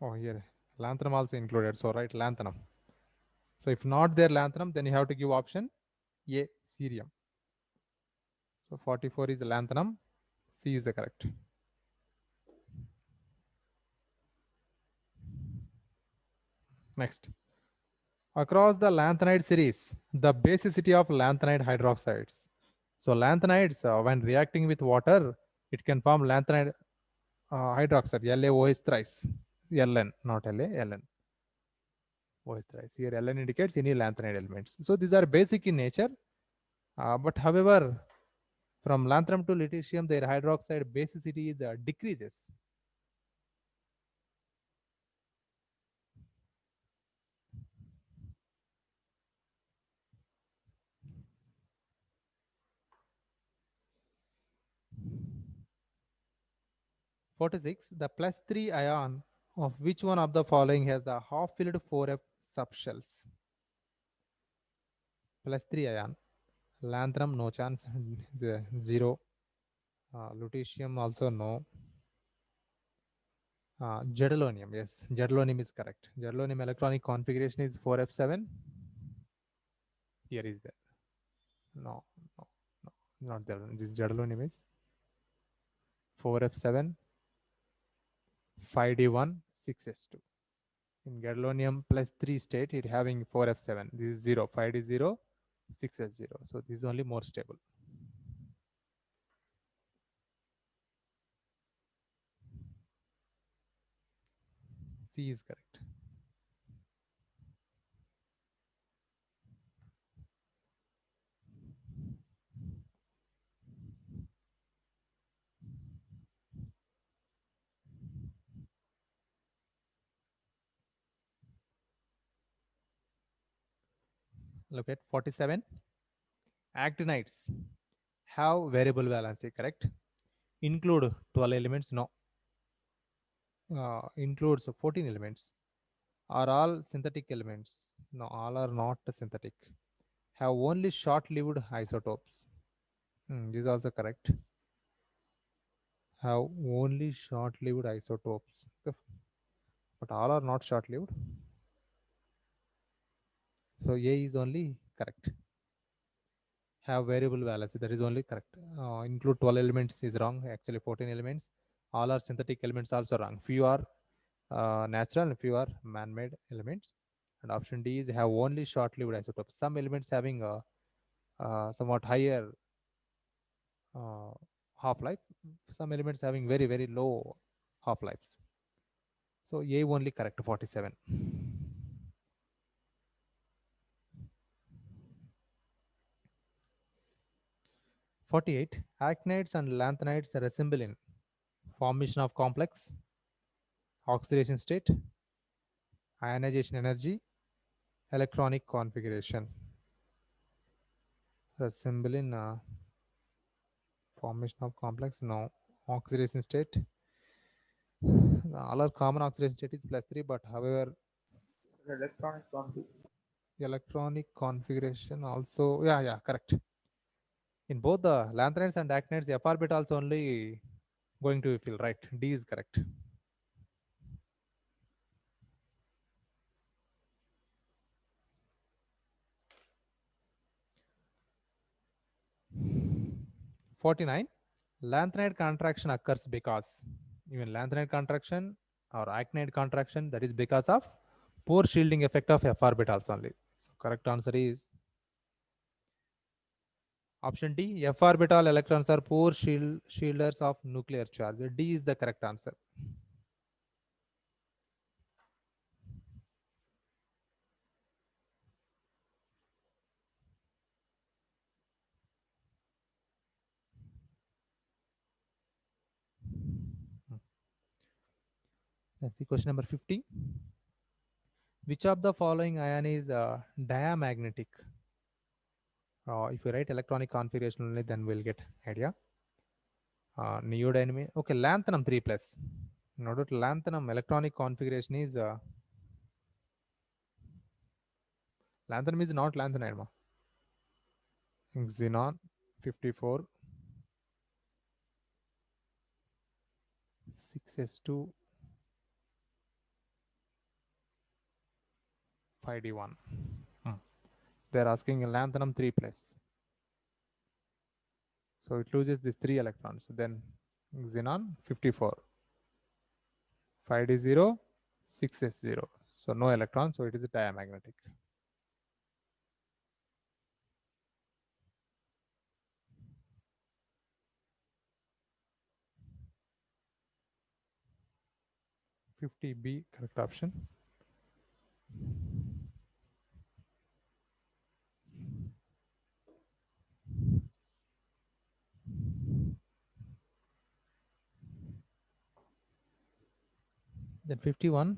Speaker 1: Oh, here lanthanum also included. So right, lanthanum. So if not there lanthanum, then you have to give option A, cerium. So 44 is lanthanum. C is the correct. Next. Across the lanthanide series, the basicity of lanthanide hydroxides. So lanthanides, when reacting with water, it can form lanthanide hydroxide, LaOH thrice. Ln, not La, Ln. OH thrice. Here Ln indicates any lanthanide elements. So these are basic in nature. But however, from lanthanum to lutetium, their hydroxide basicity is decreases. (46) The +3 ion of which one of the following has the half-filled 4f subshells? +3 ion. Lanthanum, no chance. The 0. Lutetium also no. Gadolinium, yes. Gadolinium is correct. Gadolinium electronic configuration is 4f7. Here is there. No, no, no, not there. This gadolinium is 4f7, 5d1, 6s2. In gadolinium +3 state, it having 4f7. This is 0, 5d0, 6s0. So this is only more stable. C is correct. Look at 47. Actinides have variable valency, correct? Include 12 elements? No. Includes 14 elements. Are all synthetic elements? No, all are not synthetic. Have only short-lived isotopes. This is also correct. Have only short-lived isotopes. But all are not short-lived. So A is only correct. Have variable valency, that is only correct. Include 12 elements is wrong. Actually 14 elements. All are synthetic elements also wrong. Few are natural and few are man-made elements. And option D is have only short-lived isotopes. Some elements having a somewhat higher half-life. Some elements having very, very low half-lives. So A only correct, 47. (48) Actinides and lanthanides resemble in formation of complex, oxidation state, ionization energy, electronic configuration. Resemble in formation of complex, no. Oxidation state, all are common oxidation state is +3, but however electronic configuration also, yeah, correct. In both the lanthanides and actinides, the F orbital also only going to be filled, right? D is correct. 49. Lanthanide contraction occurs because, even lanthanide contraction or actinide contraction, that is because of poor shielding effect of f orbitals only. So correct answer is option D. F orbital electrons are poor shielders of nuclear charge. D is the correct answer. Let's see question number 50. Which of the following ion is diamagnetic? If you write electronic configuration only, then we'll get idea. Neodymium. Okay, lanthanum 3 plus. In order to lanthanum electronic configuration is lanthanum is not lanthanide. Xenon 54 6s2 5d1. They're asking lanthanum 3 plus. So it loses these 3 electrons. Then xenon 54 5d0 6s0. So no electrons. So it is a diamagnetic. B correct option. Then 51.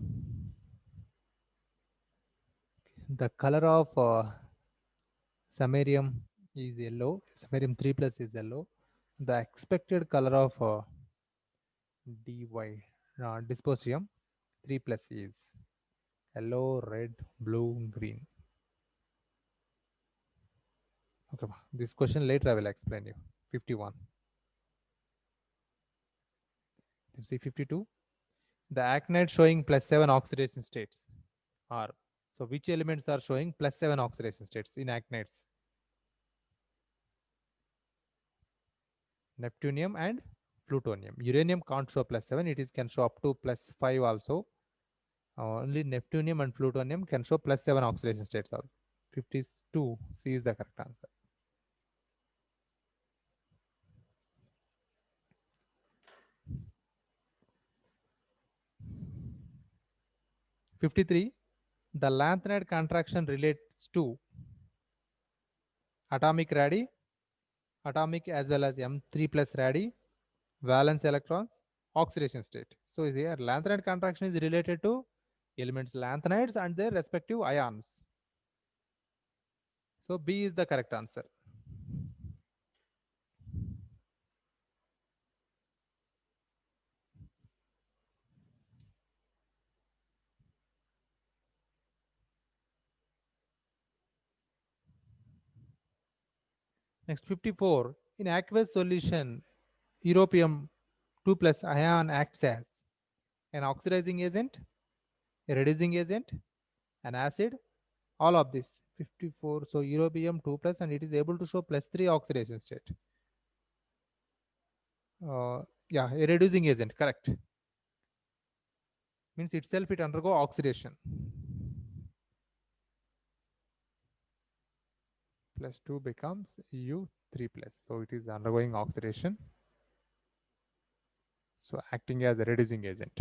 Speaker 1: The color of samarium is yellow. Samarium 3 plus is yellow. The expected color of dy dysprosium 3 plus is yellow, red, blue, green. Okay, this question later I will explain you. 51. Then see 52. The actinide showing +7 oxidation states are, so which elements are showing +7 oxidation states in actinides? Neptunium and plutonium. Uranium can't show +7, it is can show up to +5 also. Only neptunium and plutonium can show +7 oxidation states also. 52 C is the correct answer. '53. The lanthanide contraction relates to atomic radii, atomic as well as M3 plus radii, valence electrons, oxidation state. So here lanthanide contraction is related to elements lanthanides and their respective ions. So B is the correct answer. Next 54. In aqueous solution, europium 2 plus ion acts as an oxidizing agent, a reducing agent, an acid, all of this. 54. So europium 2 plus and it is able to show +3 oxidation state. Yeah, a reducing agent, correct. Means itself it undergo oxidation. +2 becomes U3 plus. So it is undergoing oxidation. So acting as a reducing agent.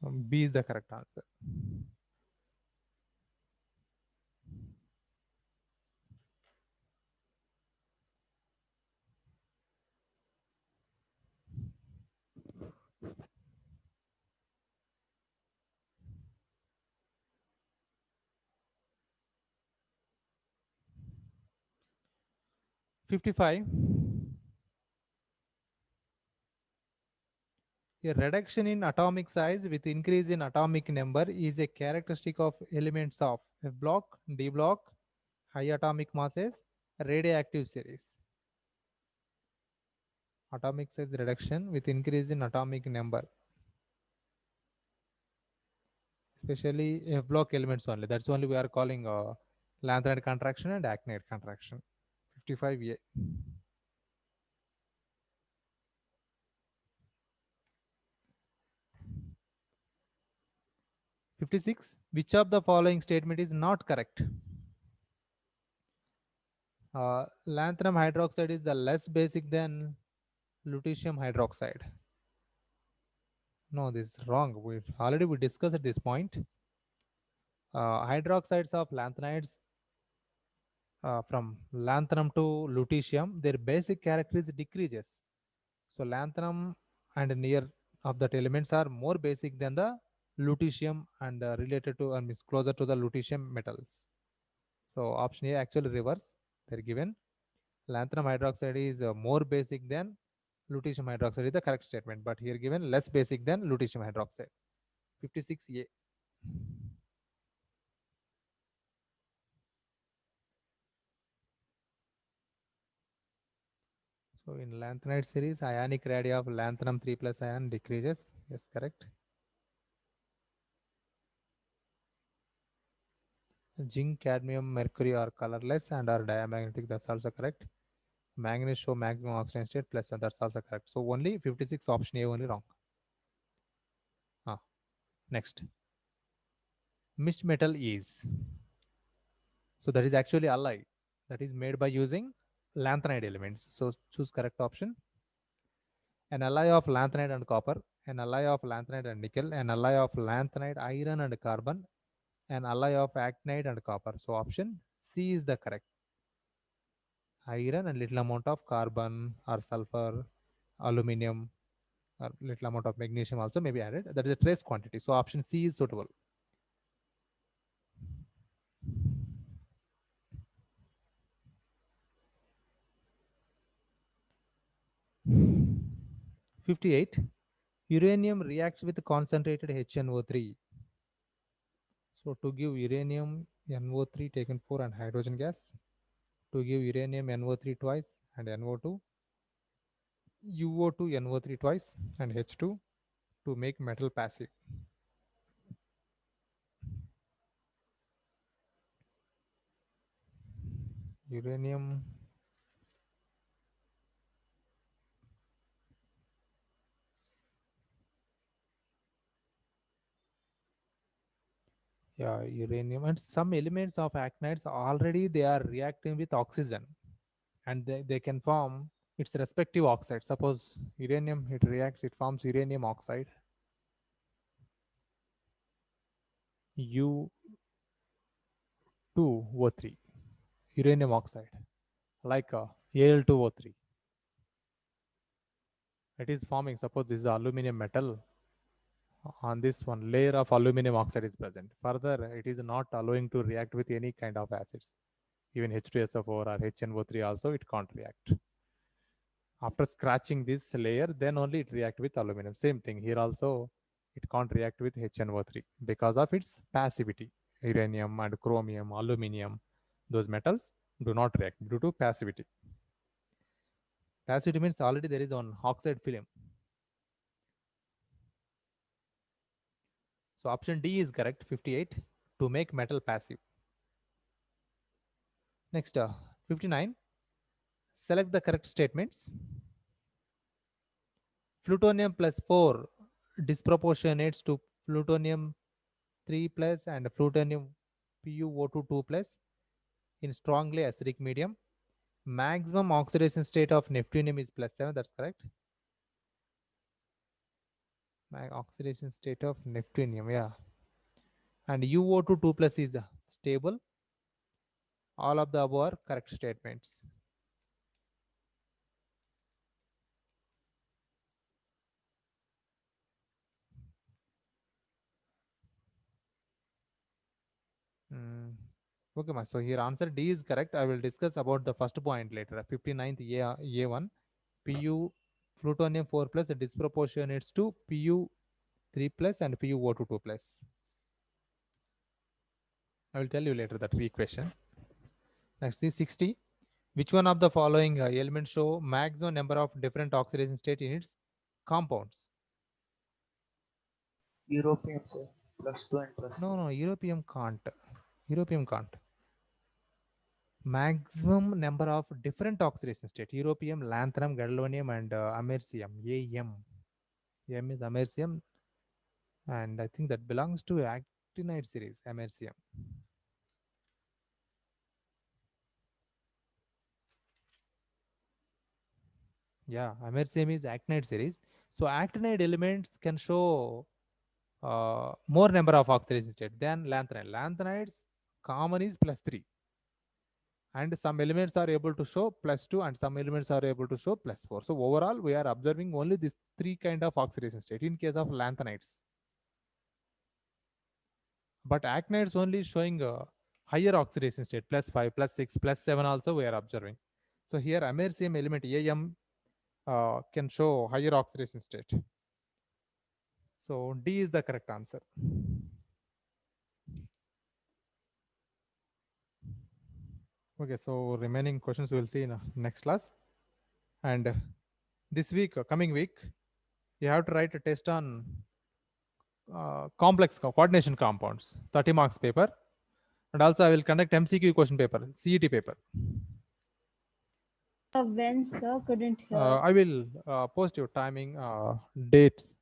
Speaker 1: So B is the correct answer. '55. A reduction in atomic size with increase in atomic number is a characteristic of elements of F block, D block, high atomic masses, radioactive series. Atomic size reduction with increase in atomic number. especially F block elements only. That's only we are calling lanthanide contraction and actinide contraction. 55A. 56. Which of the following statement is not correct? Lanthanum hydroxide is the less basic than lutetium hydroxide. No, this is wrong. We discussed at this point. Hydroxides of lanthanides from lanthanum to lutetium, their basic characteristic decreases. So lanthanum and near of that elements are more basic than the lutetium and related to means closer to the lutetium metals. So option A actually reverse. They're given lanthanum hydroxide is more basic than lutetium hydroxide is the correct statement, but here given less basic than lutetium hydroxide. 56A. So in lanthanide series, ionic radii of lanthanum 3 plus ion decreases. Yes, correct. Zinc, cadmium, mercury are colorless and are diamagnetic. That's also correct. Manganese show maximum oxidation state plus, and that's also correct. So only 56 option A only wrong. Next. Which metal is? So that is actually alloy that is made by using lanthanide elements. So choose correct option. An alloy of lanthanide and copper, an alloy of lanthanide and nickel, an alloy of lanthanide, iron and carbon, an alloy of actinide and copper. So option C is the correct. Iron and little amount of carbon or sulfur, aluminum, or little amount of magnesium also may be added. That is a trace quantity. So option C is suitable. 58. Uranium reacts with concentrated HNO3. So to give uranium NO3 taken 4 and hydrogen gas, to give uranium NO3 twice and NO2, UO2 NO3 twice and H2 to make metal passive. Uranium uranium and some elements of actinides already they are reacting with oxygen and they can form its respective oxide. Suppose uranium, it reacts, it forms uranium oxide, U2O3, uranium oxide, like Al2O3. It is forming, suppose this is aluminum metal, on this one layer of aluminum oxide is present. Further, it is not allowing to react with any kind of acids. Even H2SO4 or HNO3 also it can't react. After scratching this layer, then only it react with aluminum. Same thing here also, it can't react with HNO3 because of its passivity. Uranium and chromium, aluminum, those metals do not react due to passivity. Passivity means already there is an oxide film. So option D is correct, 58, to make metal passive. Next, 59. Select the correct statements. Plutonium plus 4 disproportionates to plutonium 3 plus and plutonium PuO2 2 plus in strongly acidic medium. Maximum oxidation state of neptunium is +7. That's correct. Oxidation state of neptunium, yeah. And UO2 2 plus is stable. All of the above are correct statements. Okay, ma. So here answer D is correct. I will discuss about the first point later. 59th A1. Pu plutonium 4 plus disproportionates to Pu 3 plus and PuO2 2 plus. I will tell you later that equation. Next is 60. Which one of the following elements show maximum number of different oxidation state in its compounds?
Speaker 3: European, sir. +2 and +2.
Speaker 1: No, europium can't. Europium can't. Maximum number of different oxidation state: europium, lanthanum, gadolinium, and americium. AM. AM is americium, and I think that belongs to actinide series, americium. Yeah, americium is actinide series. So actinide elements can show more number of oxidation state than lanthanide. Lanthanides common is +3, and some elements are able to show +2, and some elements are able to show +4. So overall, we are observing only these 3 kind of oxidation state in case of lanthanides. But actinides only showing higher oxidation state, +5, +6, +7 also we are observing. So here americium element AM can show higher oxidation state. So D is the correct answer. Okay, so remaining questions we will see in next class. And this week, coming week, you have to write a test on complex coordination compounds, 30 marks paper. And also I will conduct MCQ question paper, CET paper.
Speaker 2: When, sir? Couldn't hear.
Speaker 1: I will post your timing, dates,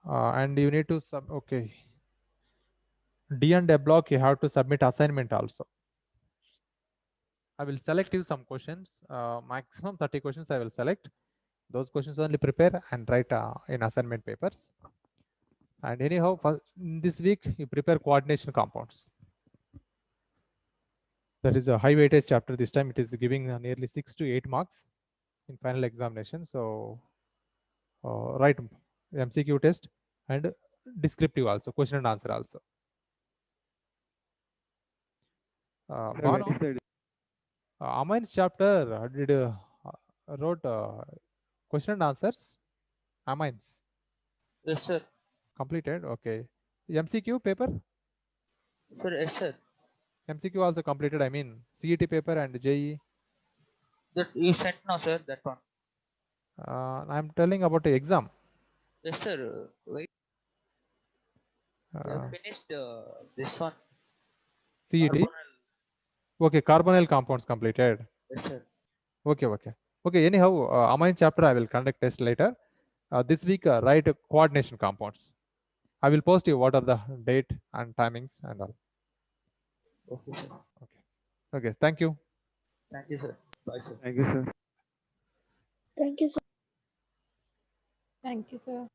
Speaker 1: and you need to okay. D and A block, you have to submit assignment also. I will select you some questions, maximum 30 questions I will select. Those questions only prepare and write in assignment papers. And anyhow, this week you prepare coordination compounds. That is a high weightage chapter. This time it is giving nearly 6 to 8 marks in final examination. So write MCQ test and descriptive also, question and answer also.
Speaker 4: Sir,
Speaker 1: Banu,
Speaker 4: when is the
Speaker 1: amines chapter did wrote question and answers. Amines
Speaker 3: Yes, sir.
Speaker 1: completed. Okay. MCQ paper.
Speaker 3: Sir, yes, sir.
Speaker 1: MCQ also completed. I mean CET paper and JE.
Speaker 3: That you sent now, sir, that one.
Speaker 1: I'm telling about the exam.
Speaker 3: Yes, sir. Wait, we have finished this one.
Speaker 1: CET.
Speaker 3: Carbonyl.
Speaker 1: Okay, carbonyl compounds completed.
Speaker 3: Yes, sir.
Speaker 1: Okay. Anyhow, amine chapter I will conduct test later. This week, write coordination compounds. I will post you what are the date and timings and all.
Speaker 3: Okay, sir.
Speaker 1: Okay. Thank you.
Speaker 3: Thank you, sir. Bye, sir.
Speaker 4: Thank you, sir.
Speaker 5: Thank you, sir.
Speaker 2: Thank you, sir.